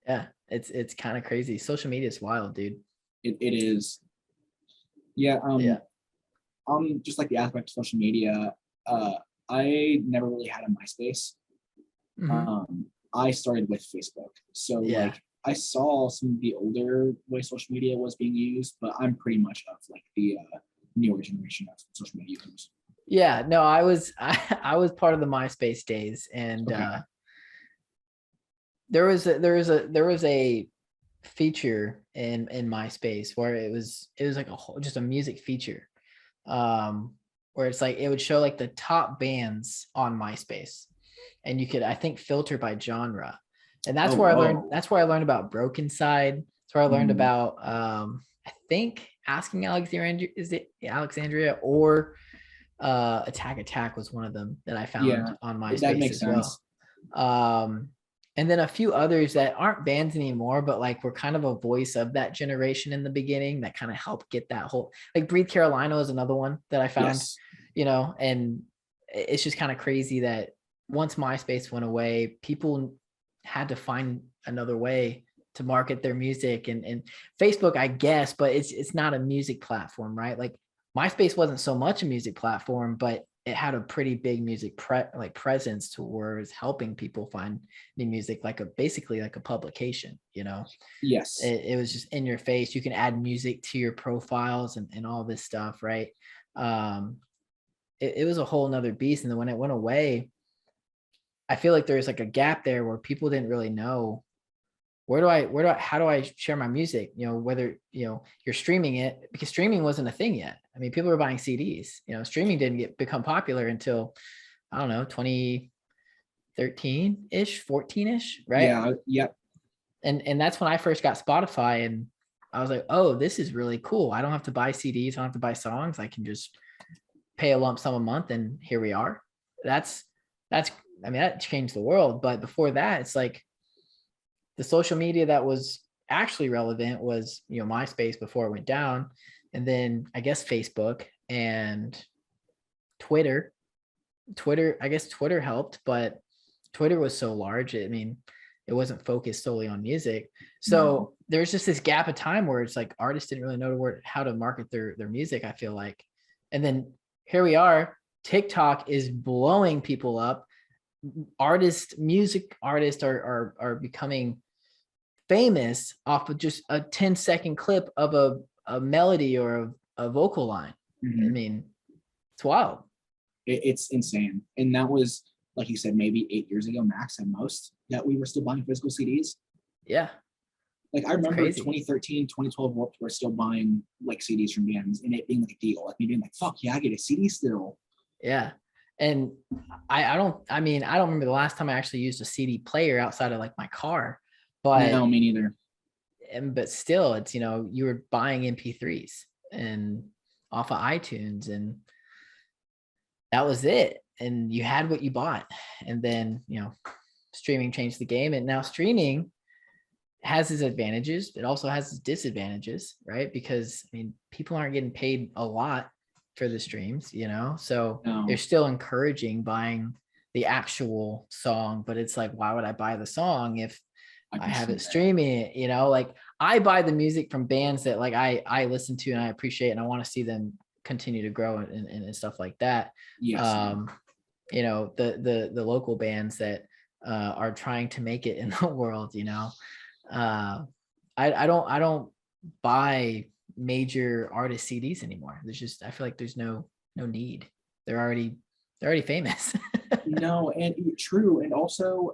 Yeah. It's kind of crazy. Social media is wild, dude. It is. Yeah. Just like the aspect of social media, I never really had a MySpace. I started with Facebook. So like I saw some of the older way social media was being used, but I'm pretty much of like the newer generation of social media users. Yeah, no, I was part of the MySpace days, and there was a feature in MySpace where it was like just a music feature, where it's like it would show like the top bands on MySpace, and you could, I think, filter by genre, and that's where I learned about Broken Side. That's where I learned about I think Asking Alexandria or Attack was one of them that I found on MySpace. That makes sense. And then a few others that aren't bands anymore, but like were kind of a voice of that generation in the beginning that kind of helped get that whole, like Breathe Carolina is another one that I found. and it's just kind of crazy that once MySpace went away, people had to find another way to market their music, and Facebook, I guess, but it's not a music platform, right? Like MySpace wasn't so much a music platform, but it had a pretty big music presence towards helping people find new music, basically like a publication, Yes. it was just in your face. You can add music to your profiles and all this stuff, right? um it was a whole nother beast. And then when it went away, I feel like there's like a gap there where people didn't really know how do I share my music? Whether, you're streaming it, because streaming wasn't a thing yet. I mean, people were buying CDs, streaming didn't become popular until, I don't know, 2013 ish, 14 ish. Right. Yeah. Yep. And that's when I first got Spotify, and I was like, oh, this is really cool. I don't have to buy CDs. I don't have to buy songs. I can just pay a lump sum a month, and here we are. That's, I mean, that changed the world. But before that, it's like, the social media that was actually relevant was, MySpace before it went down. And then I guess Facebook and Twitter. I guess Twitter helped, but Twitter was so large. I mean, it wasn't focused solely on music. So there's just this gap of time where it's like artists didn't really know how to market their music, I feel like. And then here we are, TikTok is blowing people up. Music artists are becoming famous off of just a 10-second clip of a melody or a vocal line. I mean, it's wild. It's insane. And that was, like you said, maybe 8 years ago, max at most, that we were still buying physical CDs. Yeah. Like I remember 2013, 2012 Warped Tour still buying like CDs from bands and it being like a deal. Like me being like, fuck yeah, I get a CD still. Yeah. And I don't remember the last time I actually used a CD player outside of like my car. But no, me neither. But still, it's, you were buying MP3s and off of iTunes, and that was it. And you had what you bought. And then, streaming changed the game. And now streaming has its advantages. It also has its disadvantages, right? Because I mean, people aren't getting paid a lot for the streams, so they're still encouraging buying the actual song. But it's like, why would I buy the song if I have it streaming it? Like I buy the music from bands that like I listen to and I appreciate, and I want to see them continue to grow and stuff like that. Yes. The local bands that are trying to make it in the world. I don't buy major artist CDs anymore. I feel like there's no need. They're already famous. No, and true. And also,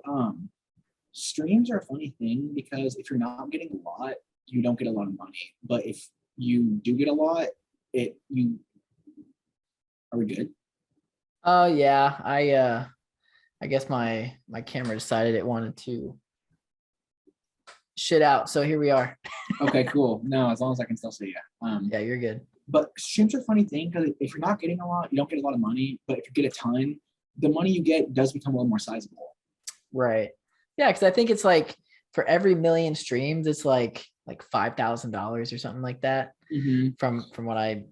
streams are a funny thing because if you're not getting a lot, you don't get a lot of money. But if you do get a lot, are we good? Yeah. I guess my camera decided it wanted to shit out. So here we are. Okay, cool. No, as long as I can still see you. Yeah, you're good. But streams are a funny thing because if you're not getting a lot, you don't get a lot of money. But if you get a ton, the money you get does become a little more sizable. Right. Yeah, because I think it's like for every million streams, it's like $5,000 or something like that. From what I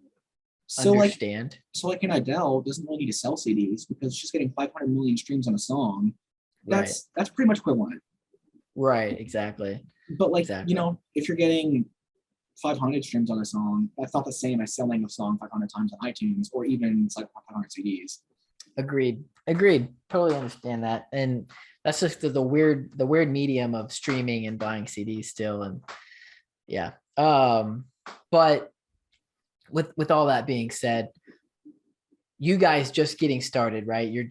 understand. Like an Adele doesn't really need to sell CDs because she's getting 500 million streams on a song. That's pretty much equivalent. Right. Exactly. But like, if you're getting 500 streams on a song, that's not the same as selling a song 500 times on iTunes or even it's like 500 CDs. Agreed. Totally understand that. And that's just the weird medium of streaming and buying CDs still. And yeah. But with all that being said, you guys just getting started, right? You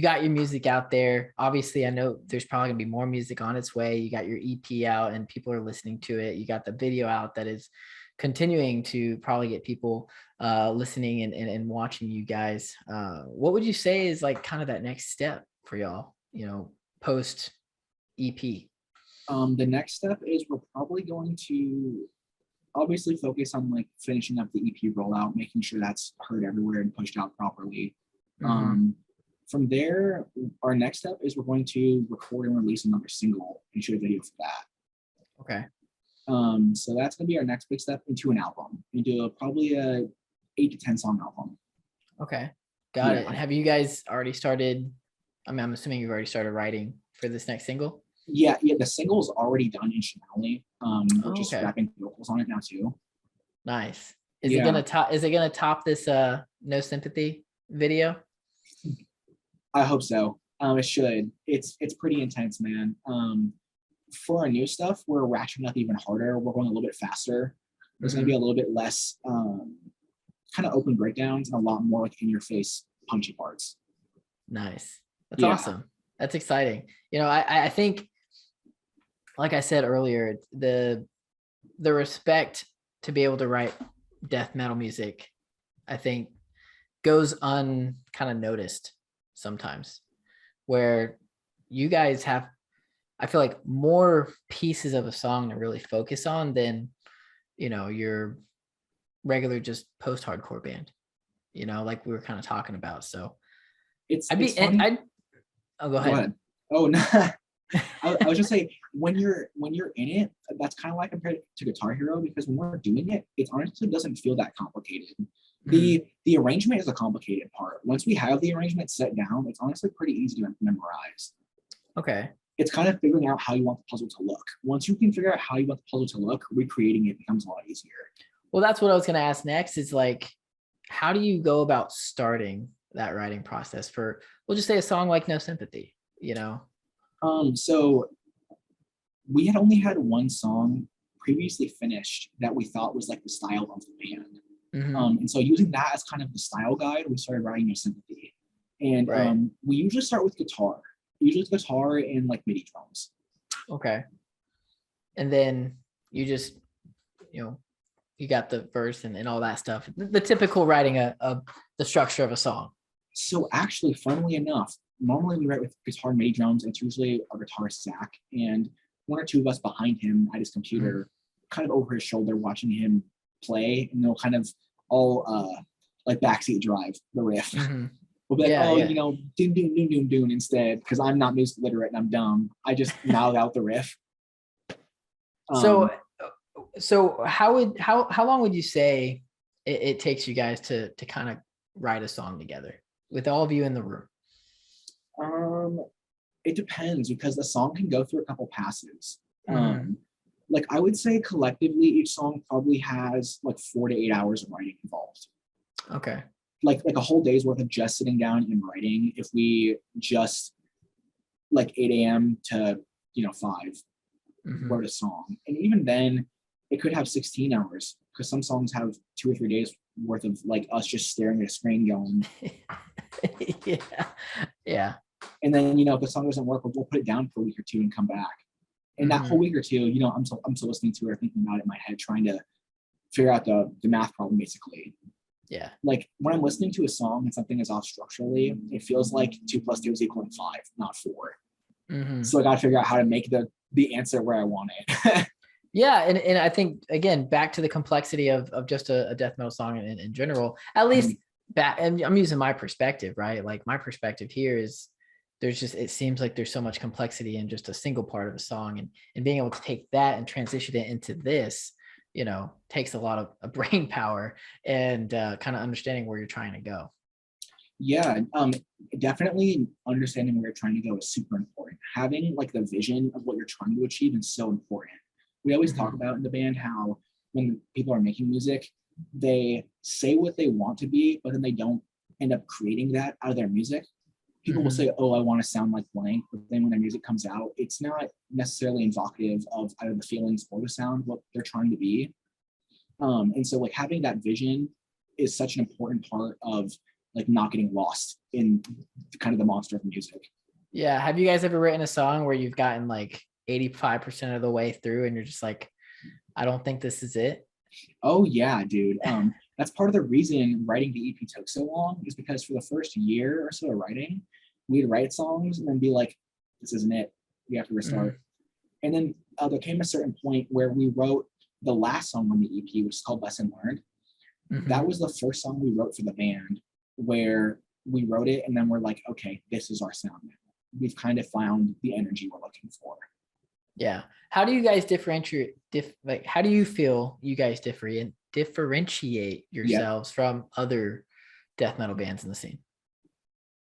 got your music out there. Obviously, I know there's probably gonna be more music on its way. You got your EP out and people are listening to it. You got the video out that is continuing to probably get people listening and watching you guys. What would you say is like kind of that next step for y'all, post EP? The next step is we're probably going to obviously focus on like finishing up the EP rollout, making sure that's heard everywhere and pushed out properly. From there, our next step is we're going to record and release another single and shoot a video for that. Okay. So that's going to be our next big step into an album, into probably a 8 to 10 song album. Okay. Got it. And have you guys already started? I mean, I'm assuming you've already started writing for this next single. Yeah, the single's already done instrumentally. We're Oh, just okay. rapping vocals on it now too. Nice. Is it Yeah, gonna top? Is it gonna top this No Sympathy video? I hope so. It should. It's pretty intense, man. For our new stuff, we're ratcheting up even harder. We're going a little bit faster. There's going to be a little bit less kind of open breakdowns and a lot more like in your face punchy parts. Nice. That's Yeah. awesome. That's exciting. You know, I think, like I said earlier, the respect to be able to write death metal music, I think, goes kind of noticed sometimes, where you guys have, I feel like, more pieces of a song to really focus on than, you know, your regular just post-hardcore band, you know, like we were kind of talking about. So It's and funny. I'll go ahead. Oh no. I was just say when you're in it, that's kind of like compared to Guitar Hero, because when we're doing it, it honestly doesn't feel that complicated. The arrangement is a complicated part. Once we have the arrangement set down, it's honestly pretty easy to memorize. Okay. It's kind of figuring out how you want the puzzle to look. Once you can figure out how you want the puzzle to look, recreating it becomes a lot easier. Well, that's what I was going to ask next, is like, how do you go about starting that writing process for, we'll just say, a song like No Sympathy, you know? So we had only had one song previously finished that we thought was like the style of the band. And so using that as kind of the style guide, we started writing No Sympathy. And we usually start with guitar. Usually it's guitar and like MIDI drums. Okay. And then you just, you know, you got the verse and all that stuff. The typical writing of the structure of a song. So actually, funnily enough, normally we write with guitar and MIDI drums, and it's usually our guitarist Zach and one or two of us behind him at his computer, kind of over his shoulder, watching him play, and they'll kind of all like backseat drive the riff. We'll be like, you know, doon doon doon doon doon instead, because I'm not music literate and I'm dumb. I just mouth out the riff. So how long would you say it takes you guys to kind of write a song together with all of you in the room? It depends, because the song can go through a couple passes. Like I would say collectively, each song probably has like 4 to 8 hours of writing involved. Okay. Like a whole day's worth of just sitting down and writing. If we just like 8 a.m. to 5 wrote a song, and even then it could have 16 hours, because some songs have 2 or 3 days worth of like us just staring at a screen going. Yeah. And then if the song doesn't work, we'll put it down for a week or two and come back. And that whole week or two, I'm still listening to it or thinking about it in my head, trying to figure out the math problem, basically. Yeah. Like when I'm listening to a song and something is off structurally, it feels like 2 + 2 = 5, not 4. So I got to figure out how to make the answer where I want it. Yeah, and I think, again, back to the complexity of just a death metal song in general, at least back, and I'm using my perspective, right? Like my perspective here is it seems like there's so much complexity in just a single part of a song, and being able to take that and transition it into this, takes a lot of brain power and kind of understanding where you're trying to go. Yeah, definitely understanding where you're trying to go is super important. Having like the vision of what you're trying to achieve is so important. We always talk about in the band how when people are making music, they say what they want to be, but then they don't end up creating that out of their music. People will say, oh, I want to sound like blank, but then when their music comes out, it's not necessarily evocative of either the feelings or the sound, what they're trying to be. And so like having that vision is such an important part of like not getting lost in kind of the monster of music. Yeah. Have you guys ever written a song where you've gotten like 85% of the way through and you're just like, I don't think this is it? Oh yeah, dude. That's part of the reason writing the EP took so long, is because for the first year or so of writing, we'd write songs and then be like, this isn't it. We have to restart. And then there came a certain point where we wrote the last song on the EP, which is called Lesson Learned. That was the first song we wrote for the band, where we wrote it and then we're like, okay, this is our sound now. We've kind of found the energy we're looking for. Yeah. How do you guys differentiate? How do you feel you guys differentiate yourselves from other death metal bands in the scene?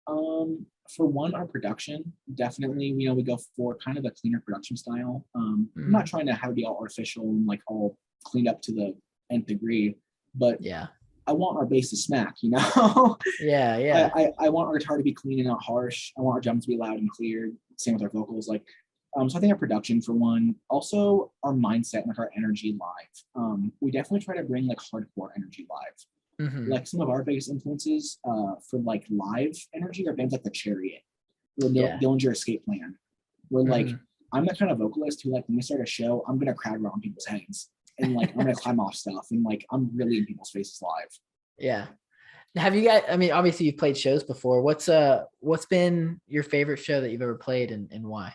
For one, our production, definitely, we go for kind of a cleaner production style. I'm not Mhm. trying to have it be all artificial and like all cleaned up to the nth degree, but Yeah. I want our bass to smack, you know? Yeah. I, Yeah. I want our guitar to be clean and not harsh. I want our drums to be loud and clear. Same with our vocals. Like, so I think our production for one, also our mindset and like our energy live. We definitely try to bring like hardcore energy live. Hmm. Like some of our biggest influences for like live energy are bands like the Chariot or Yeah. Dillinger Escape Plan. Where like Hmm. I'm the kind of vocalist who like when we start a show, I'm gonna crowd round people's heads and like I'm gonna climb off stuff and like I'm really in people's faces live. Yeah. Have you got, I mean, obviously you've played shows before. What's been your favorite show that you've ever played and why?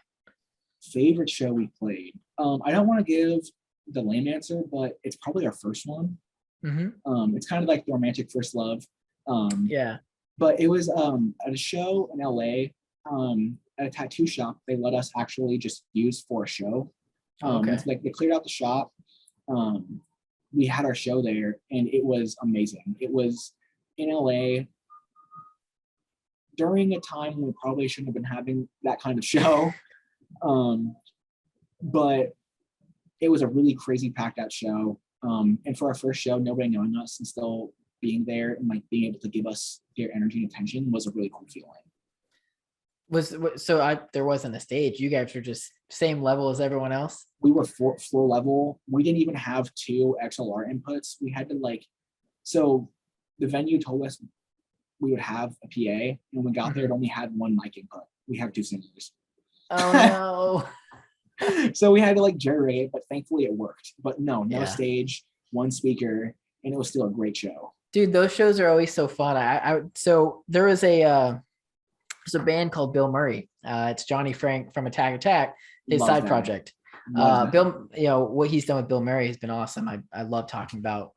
Favorite show we played. I don't want to give the lame answer, but it's probably our first one. Hmm. It's kind of like the romantic first love. Um, Yeah. but it was at a show in LA, at a tattoo shop. They let us actually just use for a show. Okay. It's like they cleared out the shop. Um, we had our show there, and it was amazing. It was in LA during a time when we probably shouldn't have been having that kind of show. Um, but it was a really crazy packed out show. And for our first show, nobody knowing us and still being there and like being able to give us their energy and attention was a really cool feeling. So there wasn't a stage. You guys were just same level as everyone else. We were floor level. We didn't even have two XLR inputs. We had to like, so the venue told us we would have a PA, and when we got there, it Hmm. only had one mic input. We have two singers. Oh no. So we had to like gyrate it, but thankfully it worked. But no Yeah. stage, one speaker, and it was still a great show. Dude, those shows are always so fun. So there was there's a band called Bill Murray. It's Johnny Frank from Attack Attack, his Love side them. project. Love them. Bill, what he's done with Bill Murray has been awesome. I love talking about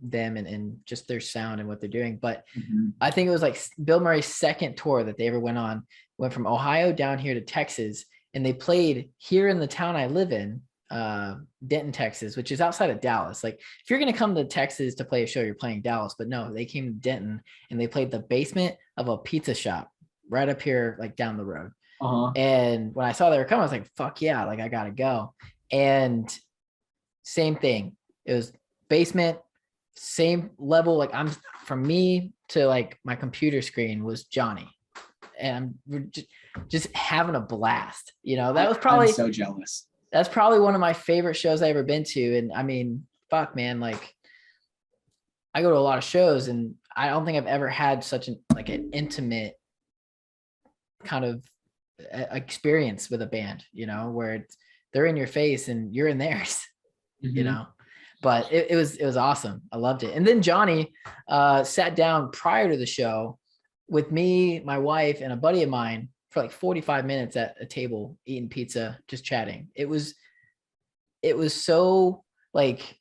them and just their sound and what they're doing. But Mm-hmm. I think it was like Bill Murray's second tour that they ever went on, went from Ohio down here to Texas, and they played here in the town I live in, Denton, Texas, which is outside of Dallas. Like if you're gonna come to Texas to play a show, you're playing Dallas, but no, they came to Denton and they played the basement of a pizza shop right up here, like down the road. Uh-huh. And when I saw they were coming, I was like, fuck yeah, like I gotta go. And same thing. It was basement, same level. Like I'm from me to like my computer screen was Johnny. And we're just having a blast. I'm so jealous. That's probably one of my favorite shows I ever been to. And I mean, fuck man, like I go to a lot of shows and I don't think I've ever had such an intimate kind of experience with a band, where they're in your face and you're in theirs, you Mm-hmm. know. But it was awesome. I loved it. And then Johnny sat down prior to the show with me, my wife, and a buddy of mine for like 45 minutes at a table eating pizza, just chatting. It was so like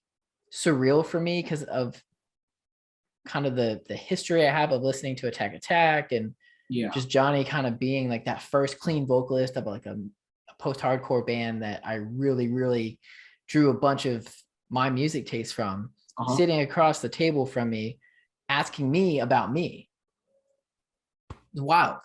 surreal for me because of kind of the history I have of listening to Attack Attack and Yeah. just Johnny kind of being like that first clean vocalist of like a post-hardcore band that I really, really drew a bunch of my music taste from, Uh-huh. sitting across the table from me, asking me about me. It's wild.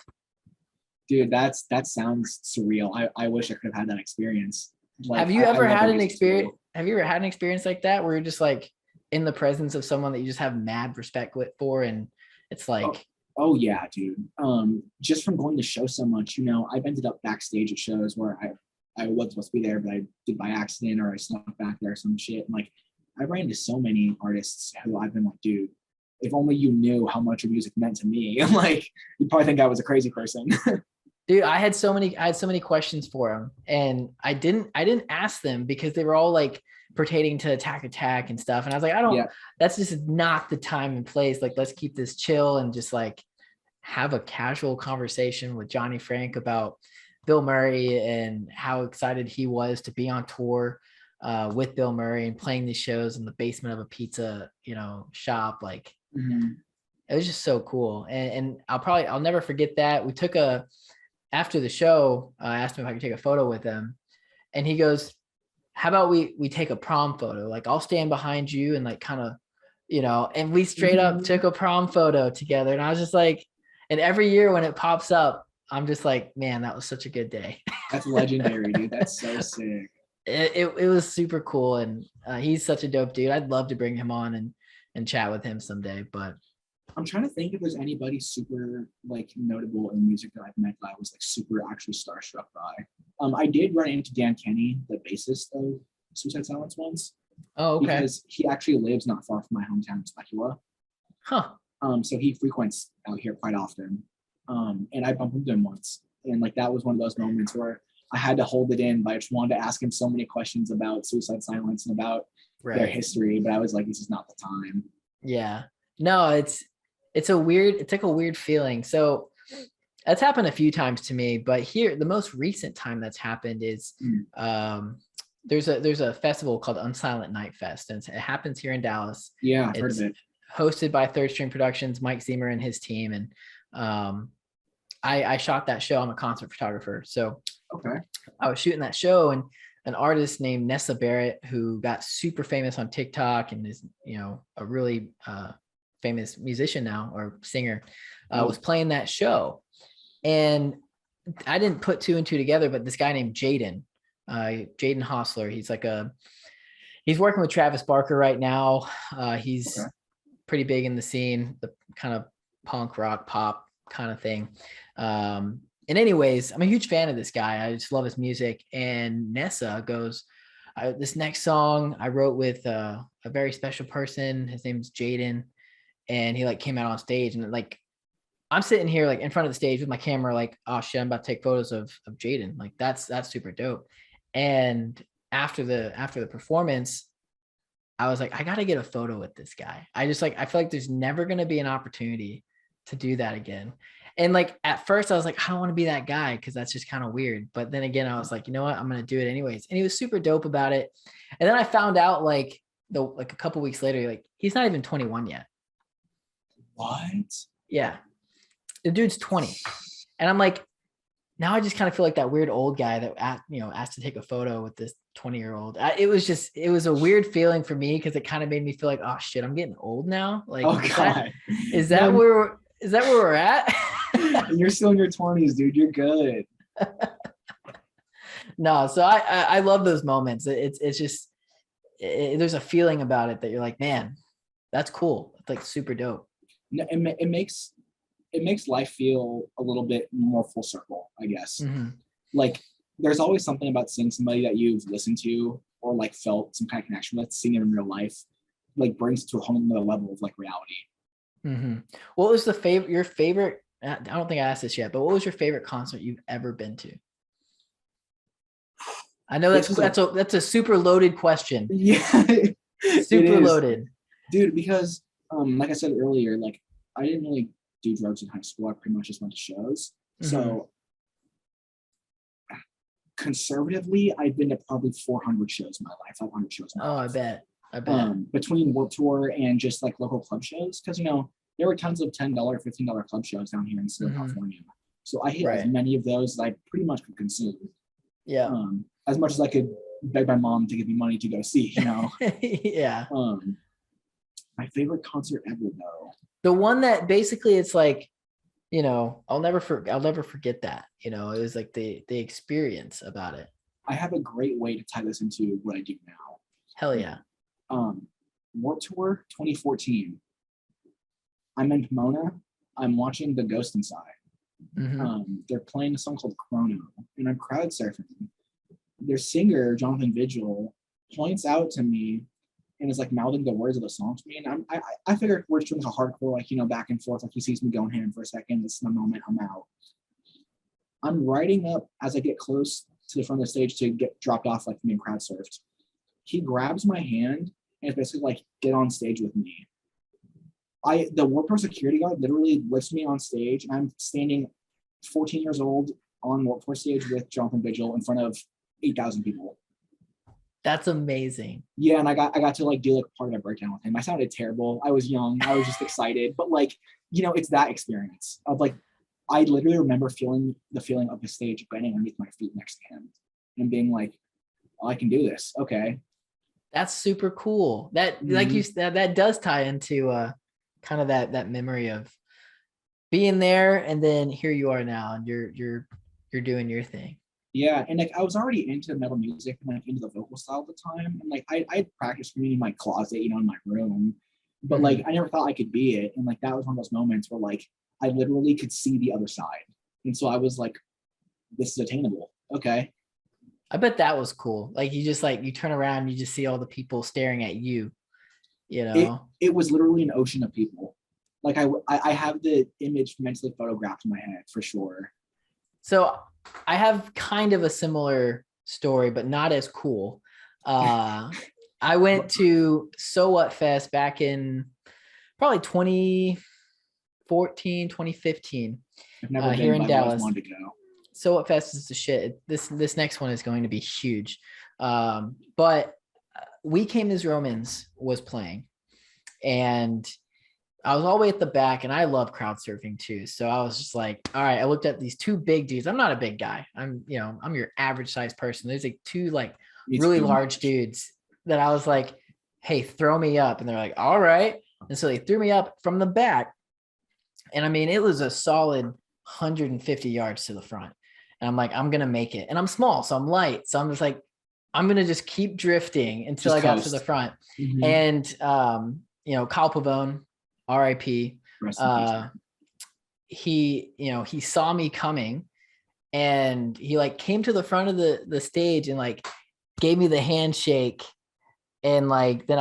Dude, that sounds surreal. I wish I could have had that experience. Like Have you I ever love their had an music experience? too. Have you ever had an experience like that where you're just like in the presence of someone that you just have mad respect for, and it's Oh, like, oh yeah, dude. Just from going to show so much, I've ended up backstage at shows where I was supposed to be there, but I did by accident or I snuck back there or some shit. And like I ran into so many artists who I've been like, dude, if only you knew how much your music meant to me. I'm like, you'd probably think I was a crazy person. dude, I had so many questions for him, and I didn't ask them because they were all like pertaining to Attack Attack and stuff. And I was like, I don't, Yeah. that's just not the time and place. Like, let's keep this chill and just like have a casual conversation with Johnny Frank about Bill Murray and how excited he was to be on tour with Bill Murray and playing these shows in the basement of a pizza, shop. Like Mm-hmm. it was just so cool. And I'll never forget that. After the show, I asked him if I could take a photo with him, and he goes, how about we take a prom photo? Like I'll stand behind you and like kind of, and we straight up Mm-hmm. took a prom photo together. And I was just like, And every year when it pops up, I'm just like, man, that was such a good day. That's legendary, dude. That's so sick. It was super cool, and he's such a dope dude. I'd love to bring him on and chat with him someday. But I'm trying to think if there's anybody super like notable in music that I've met that I was like super actually starstruck by. I did run into Dan Kenny, the bassist of Suicide Silence once. oh, okay. Because he actually lives not far from my hometown of Temecula. Huh. So he frequents out here quite often. And I bumped into him once. And like that was one of those moments where I had to hold it in, but I just wanted to ask him so many questions about Suicide Silence and about their history. But I was like, this is not the time. Yeah. No, it's like a weird feeling. So that's happened a few times to me, but here the most recent time that's happened is there's a festival called Unsilent Night Fest, and it happens here in Dallas. Yeah, I've heard of it. Hosted by Third Stream Productions, Mike Zemer and his team. And I shot that show. I'm a concert photographer. So okay. I was shooting that show, and an artist named Nessa Barrett, who got super famous on TikTok and is, a really famous musician now, or singer, was playing that show. And I didn't put two and two together, but this guy named Jaden Hostler, he's working with Travis Barker right now. He's pretty big in the scene, the kind of punk rock pop kind of thing. And anyways, I'm a huge fan of this guy. I just love his music. And Nessa goes, this next song I wrote with a very special person. His name's Jaden. And he like came out on stage, and like, I'm sitting here like in front of the stage with my camera, like, oh shit, I'm about to take photos of Jaden. Like that's super dope. And after the performance, I was like, I got to get a photo with this guy. I feel like there's never going to be an opportunity to do that again. And like, at first I was like, I don't want to be that guy, because that's just kind of weird. But then again, I was like, you know what? I'm going to do it anyways. And he was super dope about it. And then I found out like a couple weeks later, like he's not even 21 yet. What? Yeah. The dude's 20. And I'm like, now I just kind of feel like that weird old guy that asked to take a photo with this 20-year-old. It was a weird feeling for me, because it kind of made me feel like, oh shit, I'm getting old now. Like, oh god, is that where we're at? You're still in your 20s, dude. You're good. No, so I love those moments. It's just there's a feeling about it that you're like, man, that's cool. It's like super dope. It makes life feel a little bit more full circle, I guess. Mm-hmm. Like there's always something about seeing somebody that you've listened to or like felt some kind of connection with, seeing it in real life, like brings it to a whole nother level of like reality. Mm-hmm. What was your favorite? I don't think I asked this yet, but what was your favorite concert you've ever been to? I know that's a super loaded question. Yeah, super loaded, dude. Because like I said earlier, like I didn't really do drugs in high school. I pretty much just went to shows. Mm-hmm. So conservatively, I've been to probably 400 shows in my life, 500 shows in my life. I bet. Between Warped Tour and just like local club shows, because there were tons of $10, $15 club shows down here in Southern California. So I hit as many of those as I pretty much could consume. Yeah. As much as I could beg my mom to give me money to go see, Yeah. My favorite concert ever, though. The one that basically it's like, I'll never forget that. It was like the experience about it. I have a great way to tie this into what I do now. Hell yeah. Warped Tour 2014. I'm in Pomona. I'm watching The Ghost Inside. Mm-hmm. They're playing a song called Chrono, and I'm crowd surfing. Their singer, Jonathan Vigil, points out to me and is like mouthing the words of the song to me. And I figured we're just doing a hardcore, like, back and forth. Like he sees me going ham for a second. This is the moment, I'm out. I'm riding up as I get close to the front of the stage to get dropped off, like being crowd surfed. He grabs my hand and it's basically like, get on stage with me. The Warped Tour security guard literally lifts me on stage, and I'm standing 14 years old on Warped Tour stage with Jonathan Vigil in front of 8,000 people. That's amazing. Yeah, and I got to like do like part of a breakdown with him. I sounded terrible. I was young. I was just excited, but like, it's that experience of like, I literally remember feeling the feeling of the stage bending underneath my feet next to him and being like, oh, I can do this. Okay. That's super cool. That like you said, that does tie into kind of that memory of being there, and then here you are now, and you're doing your thing. Yeah, and like I was already into metal music and like into the vocal style at the time, and like I practiced for me in my closet, you know, in my room, but like I never thought I could be it, and like that was one of those moments where like I literally could see the other side, and so I was like, this is attainable. Okay. I bet that was cool. Like you just like you turn around, you just see all the people staring at you, you it know. it was literally an ocean of people. Like I have the image mentally photographed in my head for sure. So I have kind of a similar story, but not as cool. I went to So What Fest back in probably 2014, 2015, I've never here been, in but I've always Dallas. wanted to go. So What Fest is the shit. This next one is going to be huge. But We Came as Romans was playing, and I was all the way at the back, and I love crowd surfing too. So I was just like, all right, I looked at these two big dudes. I'm not a big guy. I'm your average size person. There's like two like really large dudes that I was like, hey, throw me up. And they're like, all right. And so they threw me up from the back. And I mean, it was a solid 150 yards to the front. And I'm like, I'm going to make it. And I'm small, so I'm light. So I'm just like, I'm going to just keep drifting until I got to the front. Mm-hmm. And, Kyle Pavone, RIP. He saw me coming, and he like came to the front of the stage and like gave me the handshake. And like, then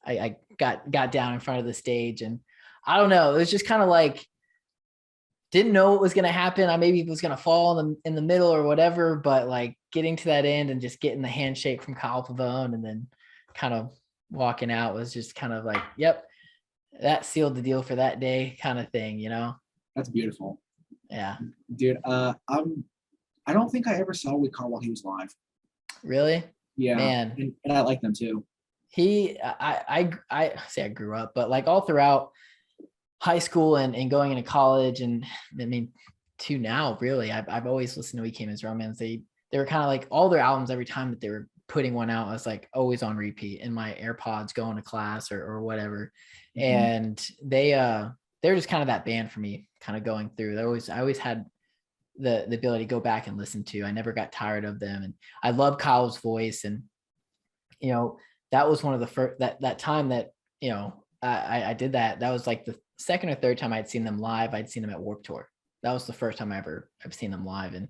I got down in front of the stage, and I don't know, it was just kind of like, didn't know what was going to happen. I maybe was going to fall in the middle or whatever, but like getting to that end and just getting the handshake from Kyle Pavone and then kind of walking out was just kind of like, yep, that sealed the deal for that day kind of thing, you know? That's beautiful. Yeah. Dude, I don't think I ever saw With Carl while he was live. Really? Yeah. Man. And I like them too. I say I grew up, but like all throughout high school and going into college, and I mean to now, really, I've always listened to We Came as Romans. They were kind of like all their albums, every time that they were putting one out, I was like always on repeat in my AirPods going to class or whatever. Mm-hmm. And they're just kind of that band for me, kind of going through. I always had the ability to go back and listen to. I never got tired of them, and I love Kyle's voice. And that was one of the first that time that I did that. That was like the second or third time I'd seen them live. I'd seen them at Warped Tour. That was the first time I've seen them live. And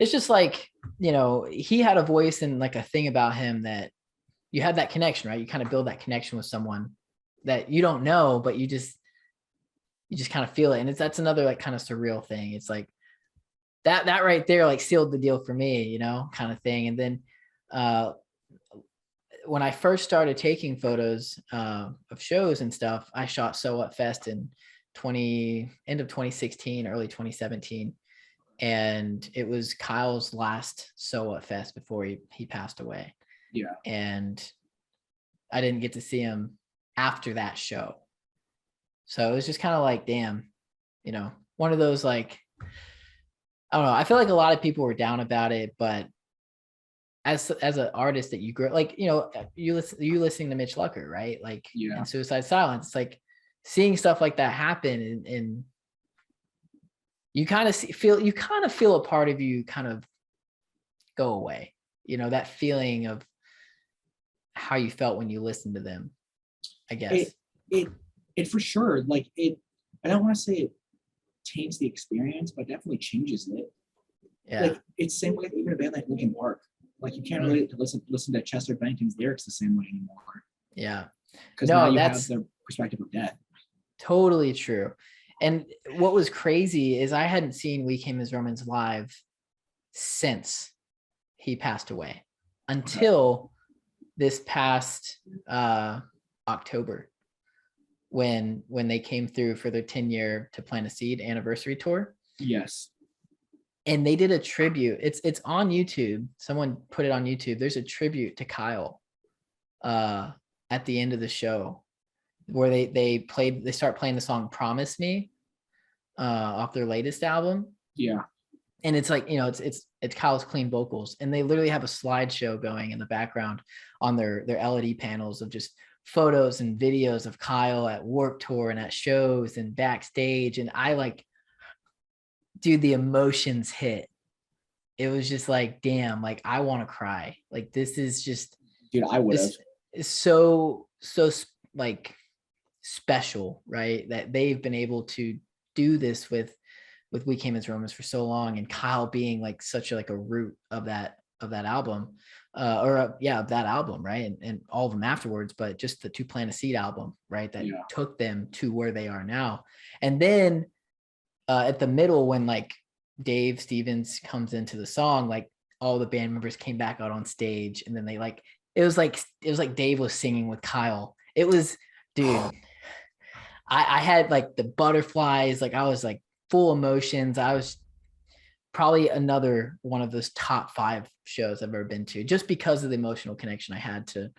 it's just like, he had a voice and like a thing about him that you had that connection, right? You kind of build that connection with someone that you don't know, but you just kind of feel it. And that's another like kind of surreal thing. It's like that right there, like sealed the deal for me, kind of thing. And then, when I first started taking photos of shows and stuff, I shot So What Fest in end of 2016, early 2017. And it was Kyle's last So What Fest before he passed away. Yeah. And I didn't get to see him after that show. So it was just kind of like, damn, one of those, like, I don't know. I feel like a lot of people were down about it, but as an artist that you grow, like, you listening to Mitch Lucker, right? Like, yeah. And Suicide Silence, it's like seeing stuff like that happen, and you kind of feel a part of you kind of go away, that feeling of how you felt when you listened to them, I guess. It for sure, like I don't want to say it taints the experience, but definitely changes it. Yeah. Like it's the same way even a band like Linkin Park. Like you can't really listen to Chester Bennington's lyrics the same way anymore. Yeah. Because now you have the perspective of death. Totally true. And what was crazy is I hadn't seen We Came as Romans live since he passed away until this past October when they came through for their 10-year To Plant a Seed anniversary tour. Yes. And they did a tribute. It's on YouTube. Someone put it on YouTube. There's a tribute to Kyle at the end of the show where they start playing the song Promise Me off their latest album. Yeah. And it's like, it's Kyle's clean vocals, and they literally have a slideshow going in the background on their LED panels of just photos and videos of Kyle at Warped Tour and at shows and backstage, and I like, dude, the emotions hit. It was just like, damn, like I want to cry. Like this is just, Dude, I would have. this is so like special, right? That they've been able to do this with We Came as Romans for so long, and Kyle being like such a, like a root of that album, of that album, right? And all of them afterwards, but just the To Plant a Seed album, right? That took them to where they are now. And then at the middle, when like Dave Stevens comes into the song, like all the band members came back out on stage, and then they like, it was like Dave was singing with Kyle. It was, dude, I had like the butterflies, like I was like full emotions. I was probably another one of those top 5 shows I've ever been to, just because of the emotional connection I had to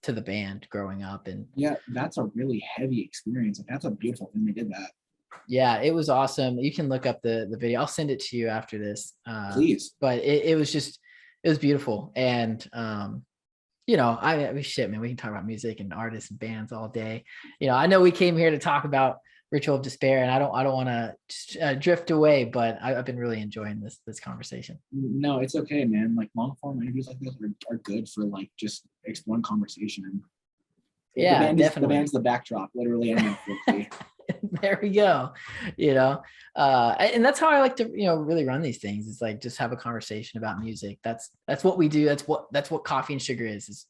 the band growing up. And yeah, that's a really heavy experience. That's a beautiful thing they did that. Yeah, it was awesome. You can look up the video. I'll send it to you after this. Please. But it was just, it was beautiful. And you know, shit, man, we can talk about music and artists and bands all day. You know, I know we came here to talk about Ritual of Despair, and I don't want to drift away, but I've been really enjoying this conversation. No, it's okay, man. Like long form interviews like this are good for like just exploring conversation. Yeah, definitely. The band's the backdrop, literally. And there we go. You know, and that's how I like to, you know, really run these things. It's like just have a conversation about music. That's what we do. That's what Coffee and Sugar is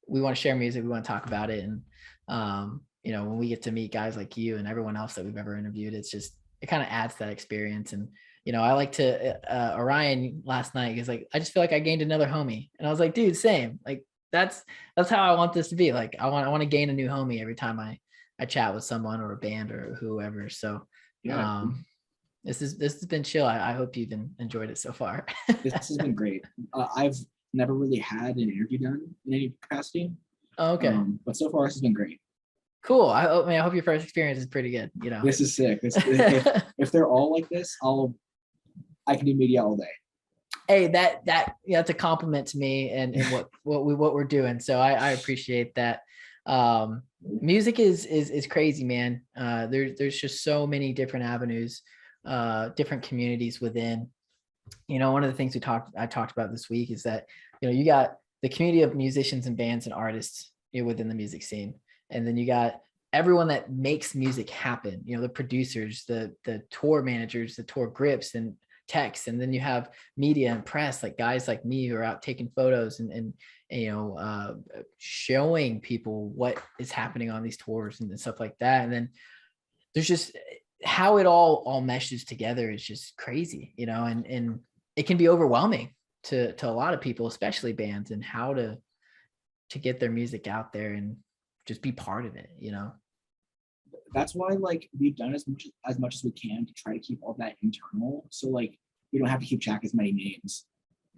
we want to share music. We want to talk about it. And you know, when we get to meet guys like you and everyone else that we've ever interviewed, it's just, it kind of adds that experience. And you know, I like to Orion last night, he's like, I just feel like I gained another homie. And I was like, dude, same. Like that's how I want this to be. Like I want to gain a new homie every time I chat with someone or a band or whoever. So yeah, this has been chill. I hope you've enjoyed it so far. This has been great. I've never really had an interview done in any capacity. Oh, okay. But so far this has been great. Cool. I hope your first experience is pretty good. You know, this is sick. If they're all like this, I can do media all day. Hey, that's a compliment to me and what we're doing. So I appreciate that. Music is crazy, man. There's just so many different avenues, different communities within. You know, one of the things I talked about this week is that, you know, you got the community of musicians and bands and artists, you know, within the music scene, and then you got everyone that makes music happen. You know, the producers, the tour managers, the tour grips and techs, and then you have media and press, like guys like me who are out taking photos and you know, showing people what is happening on these tours and stuff like that. And then there's just how it all meshes together is just crazy, you know, and it can be overwhelming to a lot of people, especially bands, and how to get their music out there and just be part of it, you know. That's why like we've done as much as we can to try to keep all that internal, so like we don't have to keep track as many names,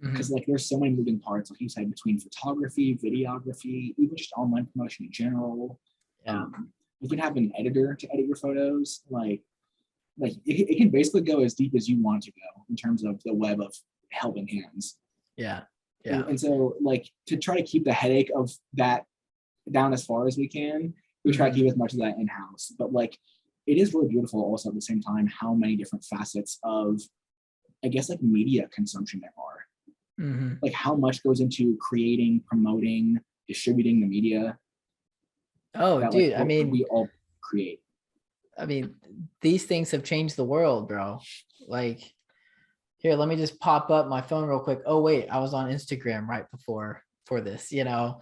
because like there's so many moving parts, like you said, between photography, videography, even just online promotion in general. You can have an editor to edit your photos. Like it can basically go as deep as you want to go in terms of the web of helping hands. Yeah. And so like to try to keep the headache of that down as far as we can, we try to keep as much of that in-house. But like it is really beautiful also at the same time how many different facets of, I guess, like media consumption there are. Like how much goes into creating, promoting, distributing the media. Oh, that, dude, like, I mean, we all create. I mean, these things have changed the world, bro. Like, here, let me just pop up my phone real quick. Oh, wait, I was on Instagram right before this, you know.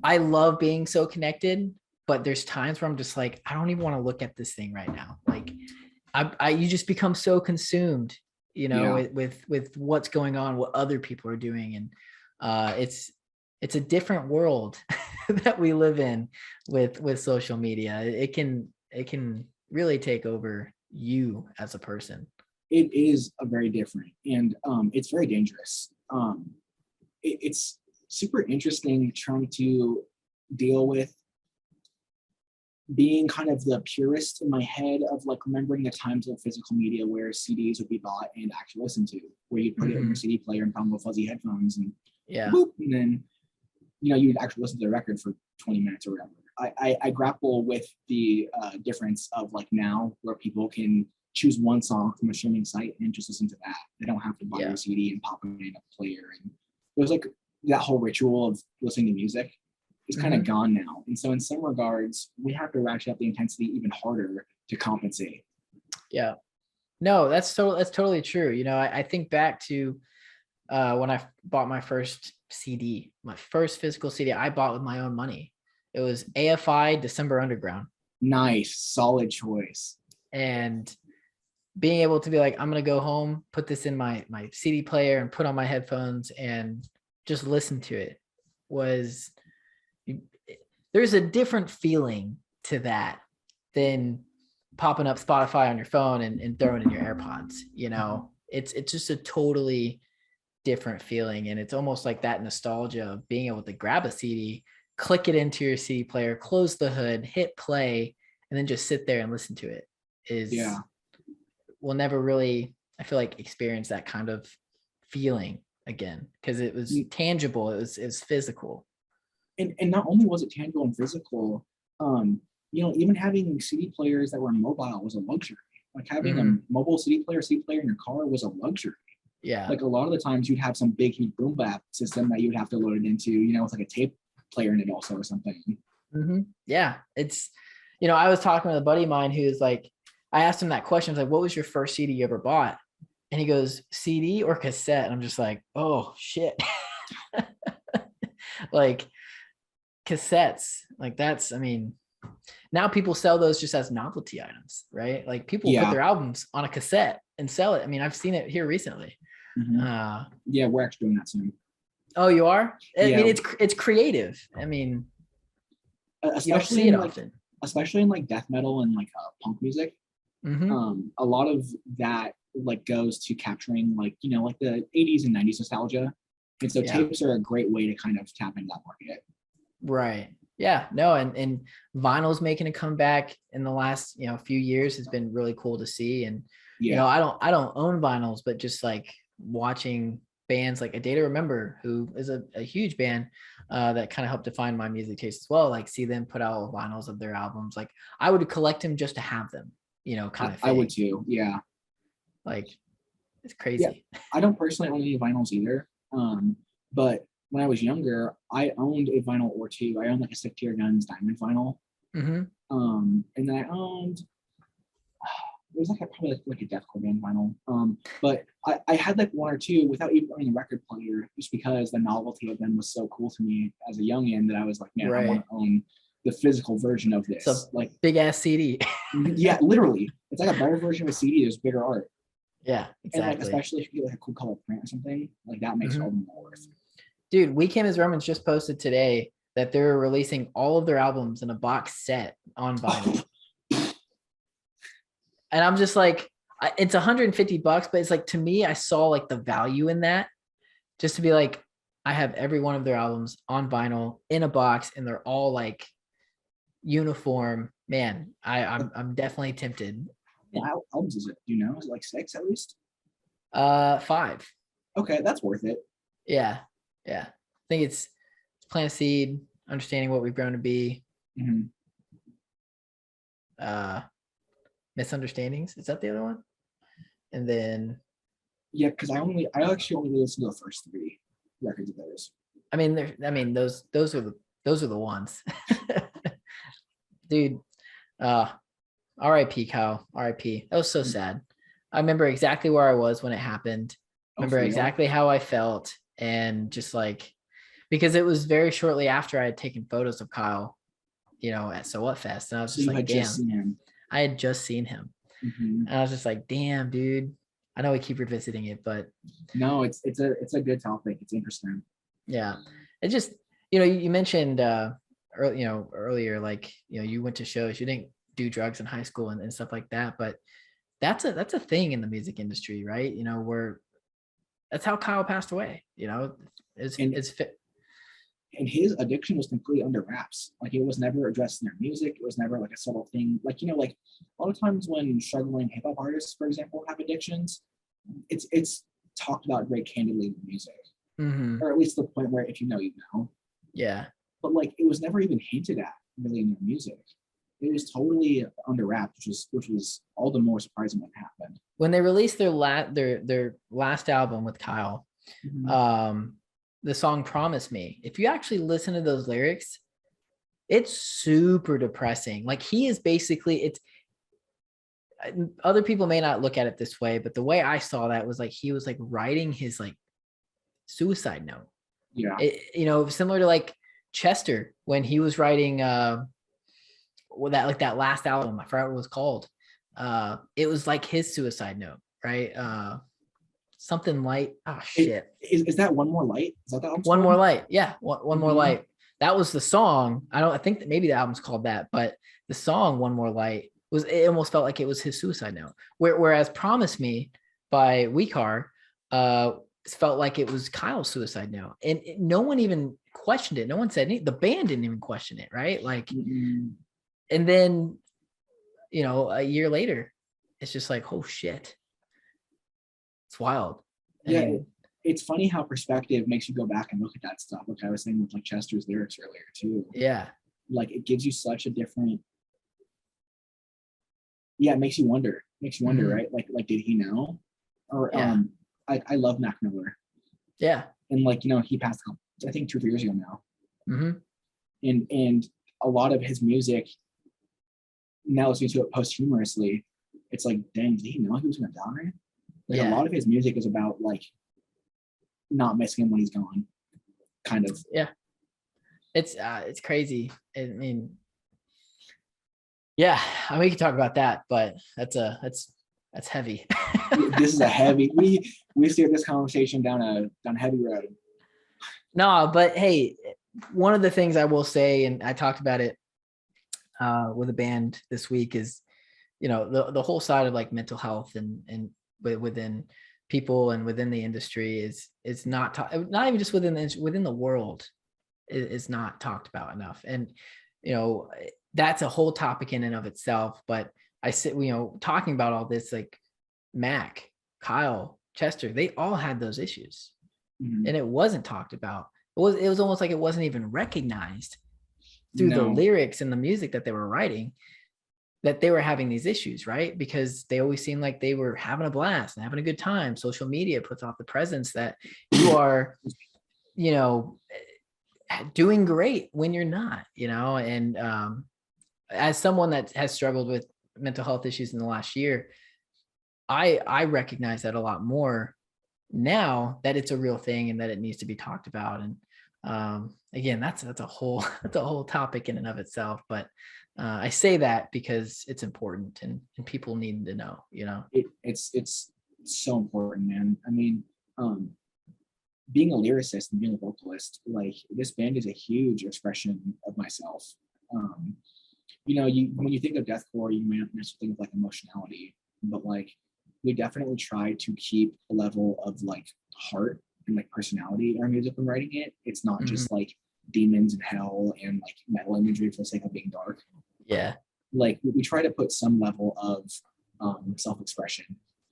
I love being so connected, but there's times where I'm just like, I don't even want to look at this thing right now. Like, you just become so consumed, you know, with what's going on, what other people are doing, and it's a different world that we live in with social media. It can really take over you as a person. It is a very different, and it's very dangerous. It's super interesting trying to deal with being kind of the purist in my head of like remembering the times of physical media where CDs would be bought and actually listened to, where you put it in your CD player and put on little fuzzy headphones and boop, and then you'd actually listen to the record for 20 minutes or whatever. I grapple with the difference of like now where people can choose one song from a streaming site and just listen to that. They don't have to buy a CD and pop it in a player. And there's like that whole ritual of listening to music is kind of gone now. And so in some regards, we have to ratchet up the intensity even harder to compensate. Yeah. No, that's totally true. You know, I think back to when I bought my first CD, my first physical CD I bought with my own money. It was AFI December Underground. Nice, solid choice. And being able to be like, I'm gonna go home, put this in my CD player and put on my headphones and just listen to it was, there's a different feeling to that than popping up Spotify on your phone and throwing in your AirPods. You know, it's just a totally different feeling. And it's almost like that nostalgia of being able to grab a CD, click it into your CD player, close the hood, hit play, and then just sit there and listen to it. We'll never really, I feel like, experience that kind of feeling again, because it was tangible, it was physical. And not only was it tangible and physical, even having CD players that were mobile was a luxury. Like having a mobile CD player in your car was a luxury. Yeah. Like a lot of the times you'd have some big huge boom bap system that you would have to load it into, with like a tape player in it also or something. Yeah. It's, I was talking with a buddy of mine who's like, I asked him that question. I was like, what was your first CD you ever bought? And he goes, CD or cassette? And I'm just like, oh shit. Like cassettes, like that's, now people sell those just as novelty items, right? Like people put their albums on a cassette and sell it. I've seen it here recently. Yeah, we're actually doing that soon. Oh, you are? It's creative. You don't see it often. Especially in like death metal and like punk music. A lot of that like goes to capturing like the 80s and 90s nostalgia. And so tapes are a great way to kind of tap into that market. Right. Yeah. No, and vinyl's making a comeback in the last few years has been really cool to see. And I don't own vinyls, but just like watching bands like A Day to Remember, who is a huge band that kind of helped define my music taste as well. Like see them put out vinyls of their albums. Like I would collect them just to have them, kind of thing. I would too. Yeah. Like it's crazy. Yeah. I don't personally own any vinyls either. But when I was younger, I owned a vinyl or two. I owned like a Sick to Your Guns Diamond vinyl. And then I owned, it was like probably like a deathcore band vinyl. But I had like one or two without even owning a record player, just because the novelty of them was so cool to me as a youngin that I was like, man, I want to own the physical version of this. So like big ass CD. Yeah, literally. It's like a better version of a CD. There's bigger art. Yeah, exactly. And like, especially if you get like a cool color print or something, like that makes it all the more worth it. Dude, We Came as Romans just posted today that they're releasing all of their albums in a box set on vinyl. And I'm just like, it's $150, but it's like, to me, I saw like the value in that, just to be like, I have every one of their albums on vinyl in a box and they're all like uniform. Man, I'm definitely tempted. How albums is it? Do you know? Is it like 6 at least? 5. Okay, that's worth it. Yeah. I think it's Plant a Seed, Understanding What We've Grown to Be. Misunderstandings, is that the other one? And then because I actually only listened to the first 3 records of theirs. Those are the ones. Dude, R.I.P. Kyle, R.I.P. That was so sad. I remember exactly where I was when it happened. Remember exactly how I felt, and just like, because it was very shortly after I had taken photos of Kyle, at So What Fest, and I was just like, damn, I had just seen him, and I was just like, damn, dude. I know we keep revisiting it, but no, it's a good topic. It's interesting. Yeah, it just you mentioned earlier, like you went to shows, you didn't do drugs in high school and stuff like that, but that's a thing in the music industry, right? Where that's how Kyle passed away. It's fit. And his addiction was completely under wraps. Like it was never addressed in their music. It was never like a subtle thing. Like like a lot of times when struggling hip hop artists, for example, have addictions, it's talked about very candidly in the music, or at least the point where if you know, you know. Yeah. but like it was never even hinted at really in their music. It was totally under wraps, which was all the more surprising when it happened. When they released their last album with Kyle, the song "Promise Me," if you actually listen to those lyrics, it's super depressing. Like he is basically, it's, other people may not look at it this way, but the way I saw that was like he was like writing his like suicide note. Yeah. Similar to like Chester when he was writing that last album, I forgot what it was called. It was like his suicide note, right? Something light. Oh shit. Is that One More Light? Is that the album? One More Light. Yeah, one More Light. That was the song. I think that maybe the album's called that, but the song One More Light it almost felt like it was his suicide note. Whereas Promise Me by Weekar felt like it was Kyle's suicide note. And no one even questioned it. No one said anything. The band didn't even question it, right? Like, and then, a year later, it's just like, oh shit. It's wild. It's funny how perspective makes you go back and look at that stuff. Like I was saying with like Chester's lyrics earlier too. Yeah. Like it gives you such a different. Yeah, it makes you wonder. Right? Like did he know? Or I love Mac Miller. Yeah. And like he passed, I think 2 or 3 years ago now. And a lot of his music, now listening to it posthumously, it's like, dang, did he know he was gonna die? Like a lot of his music is about like not missing him when he's gone, kind of. Yeah, it's crazy. I mean, yeah, we can talk about that, but that's heavy. This is a heavy. We steered this conversation down a heavy road. No, but hey, one of the things I will say, and I talked about it with a band this week, is the whole side of like mental health and within people and within the industry is not even just within the world is not talked about enough. And that's a whole topic in and of itself. But I sit, talking about all this, like Mac, Kyle, Chester, they all had those issues, and it wasn't talked about. It was almost like it wasn't even recognized through the lyrics and the music that they were writing, that they were having these issues, right? Because they always seemed like they were having a blast and having a good time. Social media puts off the presence that you are, doing great when you're not, and as someone that has struggled with mental health issues in the last year, I recognize that a lot more now, that it's a real thing and that it needs to be talked about. And again, that's a whole topic in and of itself, but I say that because it's important and people need to know, It's so important, man. I mean, being a lyricist and being a vocalist, like this band is a huge expression of myself. When you think of deathcore, you may not necessarily think of like emotionality, but like we definitely try to keep a level of like heart and like personality in our music when writing it. It's not just like demons and hell and like metal imagery for the sake of being dark. Yeah. Like we try to put some level of self-expression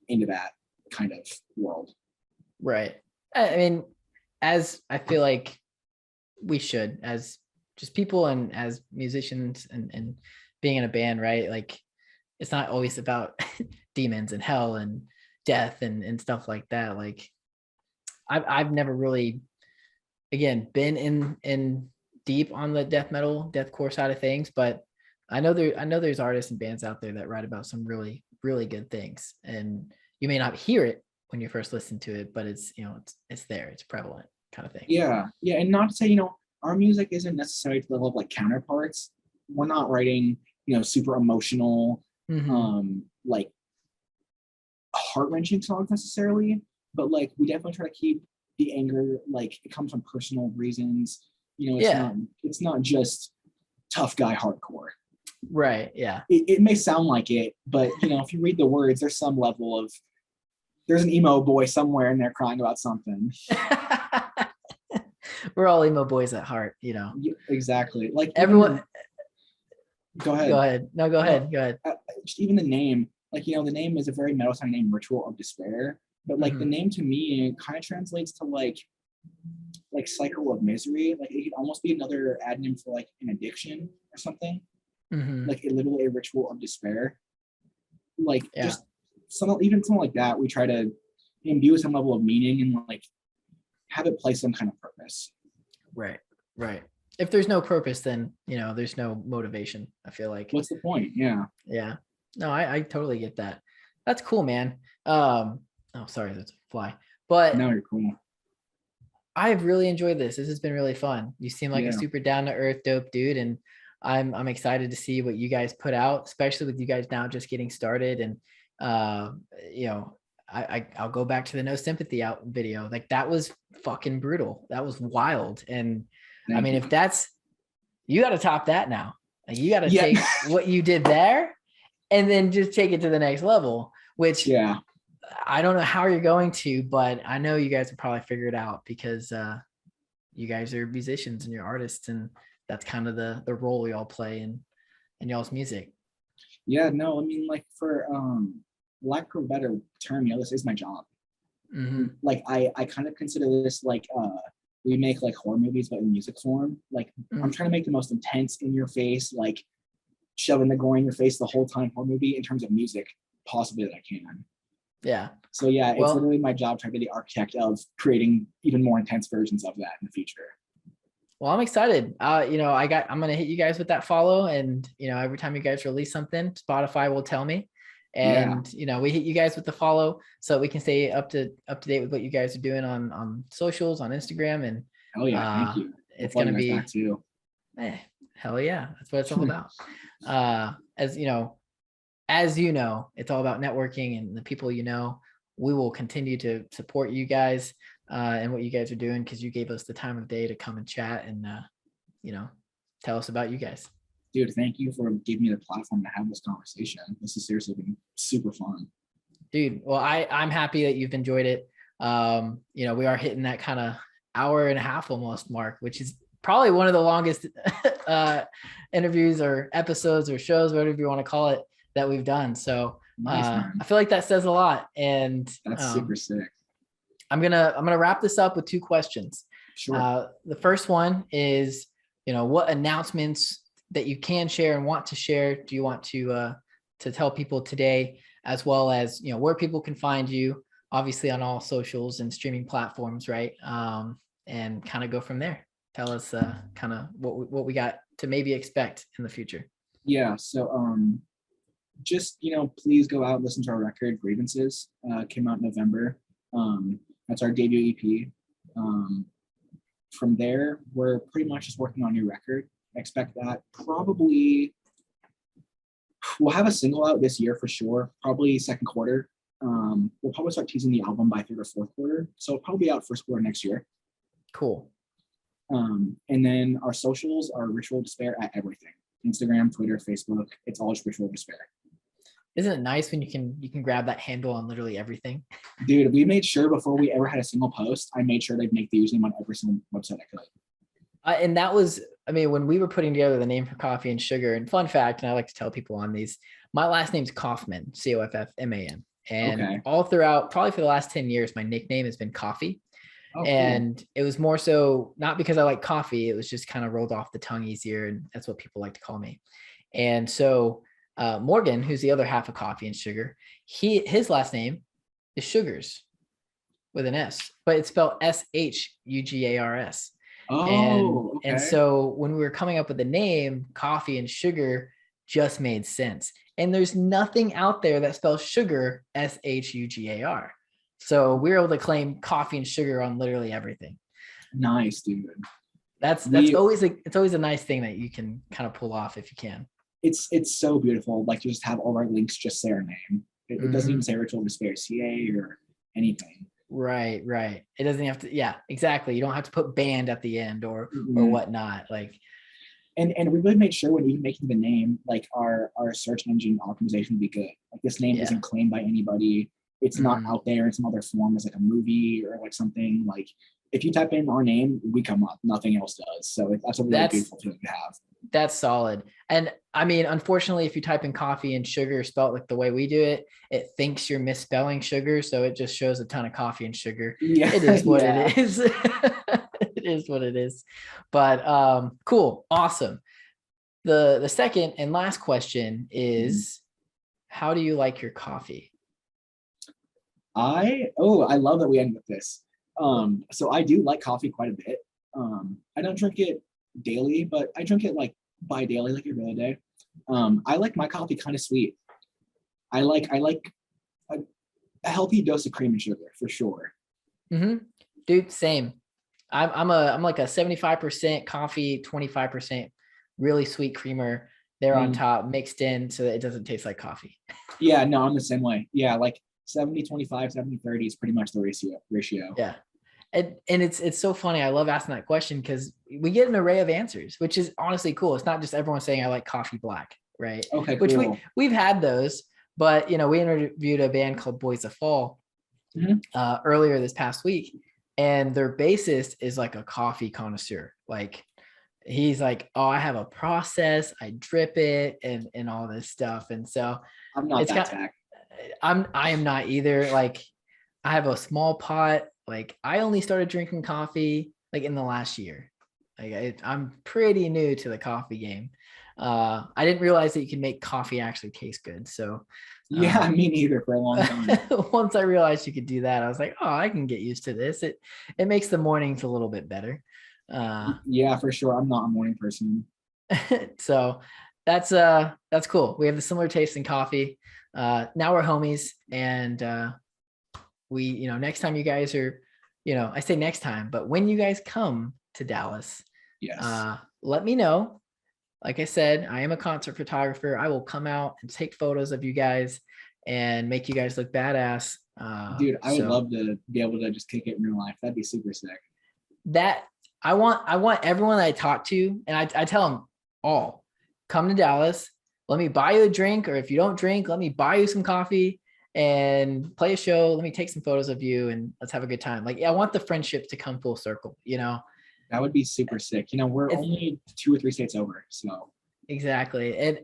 into that kind of world. Right. I mean, as I feel like we should, as just people and as musicians and being in a band, right? Like it's not always about demons and hell and death and stuff like that. Like I've never really, again, been in deep on the deathcore side of things, but I know there's artists and bands out there that write about some really, really good things, and you may not hear it when you first listen to it, but it's it's there, it's prevalent kind of thing. Yeah, and not to say our music isn't necessarily to the level of like counterparts. We're not writing super emotional, like heart-wrenching songs necessarily, but like we definitely try to keep the anger, like it comes from personal reasons. It's not just tough guy hardcore. Right. Yeah. It may sound like it, but if you read the words, there's some level of, there's an emo boy somewhere in there crying about something. We're all emo boys at heart, Yeah, exactly. Like everyone. Go ahead. Go ahead. No, go ahead. Go ahead. Just even the name, like the name is a very metal sounding name, Ritual of Despair. But like the name to me, it kind of translates to like like cycle of misery. Like it could almost be another adonym for like an addiction or something. Like literally a ritual of despair. Like just even something like that. We try to imbue with some level of meaning and like have it play some kind of purpose. Right. If there's no purpose, then there's no motivation. I feel like. What's the point? Yeah. No, I totally get that. That's cool, man. Oh, sorry, that's a fly. But no, you're cool. I've really enjoyed this. This has been really fun. You seem like a super down to earth, dope dude, and I'm excited to see what you guys put out, especially with you guys now just getting started. And I'll go back to the No Sympathy out video. Like that was fucking brutal. That was wild. And I mean, if that's, you got to top that now. Like you got to take what you did there and then just take it to the next level, which I don't know how you're going to, but I know you guys will probably figure it out because you guys are musicians and you're artists, and that's kind of the role y'all play in y'all's music. Yeah, no, I mean, like for lack of a better term, this is my job. Like I kind of consider this like we make like horror movies but in music form. Like I'm trying to make the most intense, in your face, like shoving the gore in your face the whole time horror movie in terms of music possibly that I can. Yeah. So it's literally my job trying to be the architect of creating even more intense versions of that in the future. Well, I'm excited. I'm going to hit you guys with that follow, and every time you guys release something, Spotify will tell me. And we hit you guys with the follow so we can stay up to date with what you guys are doing on socials, on Instagram. And thank you. It's going to be too. Hell yeah, that's what it's all about. As you know, it's all about networking and the people we will continue to support you guys and what you guys are doing, because you gave us the time of day to come and chat and tell us about you guys. Dude, thank you for giving me the platform to have this conversation. This has seriously been super fun. Dude, well, I'm happy that you've enjoyed it. We are hitting that kind of hour and a half almost mark, which is probably one of the longest interviews or episodes or shows, whatever you want to call it, that we've done. So I feel like that says a lot. And that's super sick. I'm gonna wrap this up with two questions. Sure. The first one is, what announcements that you can share and want to share do you want to tell people today, as well as where people can find you, obviously on all socials and streaming platforms, right? And kind of go from there. Tell us kind of what we got to maybe expect in the future. Yeah, so just please go out and listen to our record Grievances. Came out in November. That's our debut EP. From there, we're pretty much just working on a new record. Expect that probably we'll have a single out this year for sure, probably second quarter. We'll probably start teasing the album by third or fourth quarter, so it'll probably be out first quarter next year. Cool. And then our socials are Ritual Despair at everything: Instagram, Twitter, Facebook. It's all just Ritual Despair. Isn't it nice when you can grab that handle on literally everything? Dude, we made sure before we ever had a single post, I made sure they'd make the username on every single website I could. And that was, when we were putting together the name for Coffee and Sugar, and fun fact, and I like to tell people on these, my last name's Kaufman, Coffman. And all throughout, probably for the last 10 years, my nickname has been Coffee. And cool. It was more so not because I like coffee, it was just kind of rolled off the tongue easier, and that's what people like to call me. And so Morgan, who's the other half of Coffee and Sugar, his last name is Sugars with an S, but it's spelled Shugars. And so when we were coming up with the name, Coffee and Sugar just made sense. And there's nothing out there that spells sugar Shugar. So we were able to claim Coffee and Sugar on literally everything. Nice, dude. That's always a nice thing that you can kind of pull off if you can. It's so beautiful. Like, to just have all our links just say our name. It doesn't even say Ritual Despair CA or anything. Right. It doesn't have to. Yeah, exactly. You don't have to put band at the end or whatnot. Like, and we really made sure when even making the name, like our search engine optimization would be good. Like, this name isn't claimed by anybody. It's not out there in some other form as like a movie or like something. Like, if you type in our name, we come up. Nothing else does. So that's a really beautiful thing to have. That's solid. And I mean, unfortunately, if you type in coffee and sugar spelled like the way we do it, it thinks you're misspelling sugar. So it just shows a ton of coffee and sugar. Yeah, It is what yeah. it is. It is what it is. But cool. Awesome. The second and last question Mhm. is, how do you like your coffee? I love that we end with this. So I do like coffee quite a bit. I don't drink it daily, but I drink it like bi-daily, like every other day. I like my coffee kind of sweet. I like a healthy dose of cream and sugar for sure. Mm-hmm. Dude, same. I'm like a 75% coffee, 25% really sweet creamer there on Mm. top mixed in so that it doesn't taste like coffee. Yeah, no, I'm the same way. Yeah, like 70-25, 70-30 is pretty much the ratio. Yeah. And it's so funny. I love asking that question because we get an array of answers, which is honestly cool. It's not just everyone saying I like coffee black, right? Okay, Which cool. we've had those, but you know, we interviewed a band called Boys of Fall Mhm. earlier this past week, and their bassist is like a coffee connoisseur. Like he's like, oh, I have a process, I drip it and all this stuff. And so I'm not it's that got tack. I am not either. Like I have a small pot. Like I only started drinking coffee like in the last year. Like I'm pretty new to the coffee game. I didn't realize that you can make coffee actually taste good. So Yeah, me neither for a long time. once I realized you could do that, I was like, oh, I can get used to this. It makes the mornings a little bit better. Yeah, for sure. I'm not a morning person. So that's cool. We have the similar taste in coffee. Now we're homies, and we, you know, next time you guys are, you know, I say next time, but when you guys come to Dallas, Yes. let me know. Like I said, I am a concert photographer. I will come out and take photos of you guys and make you guys look badass. Dude, I would So love to be able to just kick it in real life. That'd be super sick. that I want everyone that I talk to, and I tell them all, come to Dallas. Let me buy you a drink, or if you don't drink, let me buy you some coffee and play a show. Let me take some photos of you and let's have a good time. Like, I want the friendship to come full circle, you know? That would be super sick. You know, we're It's only 2 or 3 states over, so exactly. And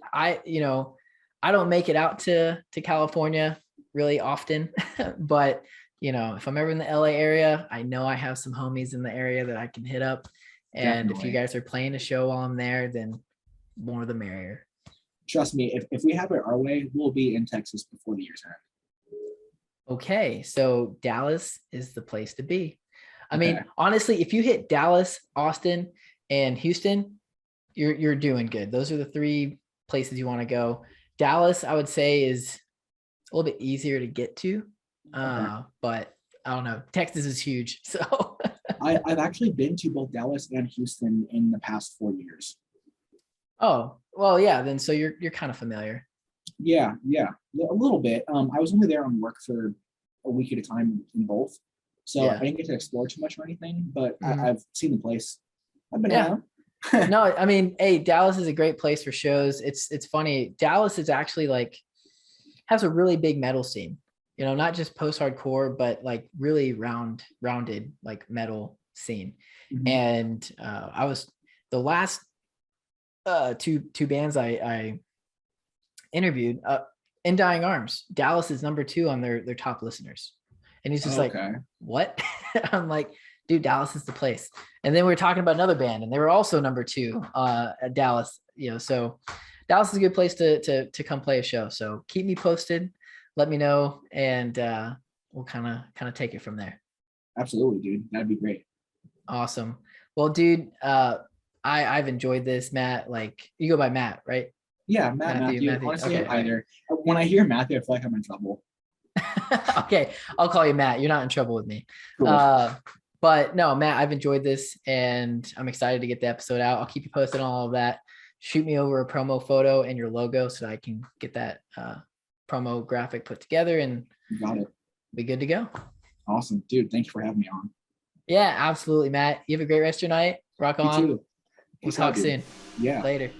you know, I don't make it out to California really often, but you know, if I'm ever in the LA area, I know I have some homies in the area that I can hit up. And if you definitely. guys are playing a show while I'm there, then more the merrier. Trust me, if we have it our way, we'll be in Texas before the year's end. Okay, so Dallas is the place to be. I Okay. mean, honestly, if you hit Dallas, Austin, and Houston, you're doing good. Those are the three places you want to go. Dallas, I would say, is a little bit easier to get to, Okay. but I don't know. Texas is huge, so I've actually been to both Dallas and Houston in the past 4 years. oh well, yeah. Then so you're kind of familiar. Yeah, a little bit. I was only there on work for a week at a time in both, so I Yeah. didn't get to explore too much or anything. But Mhm. I've seen the place. I've been Yeah. around. No, I mean, hey, Dallas is a great place for shows. It's funny. Dallas is actually like has a really big metal scene. You know, not just post-hardcore, but like really rounded like metal scene. Mhm. And I was the last two bands I interviewed, In Dying Arms. Dallas is number 2 on their top listeners. And he's just like, Okay. what? I'm like, dude, Dallas is the place. And then we were talking about another band, and they were also number 2 at Dallas. You know, so Dallas is a good place to come play a show. So keep me posted, let me know, and we'll kind of take it from there. Absolutely, dude. That'd be great. Awesome. Well, dude, I've enjoyed this, Matt. Like you go by Matt, right? Yeah, Matthew. Matthew. Honestly, Okay, all right. either. When I hear Matthew, I feel like I'm in trouble. Okay, I'll call you Matt. You're not in trouble with me. Cool. Uh, but no, Matt, I've enjoyed this and I'm excited to get the episode out. I'll keep you posted on all of that. Shoot me over a promo photo and your logo so I can get that promo graphic put together and You got it. be good to go. Awesome, dude. Thank you for having me on. Yeah, absolutely, Matt. You have a great rest of your night. Rock You on. too. We'll Peace out, talk dude. soon. Yeah. Later.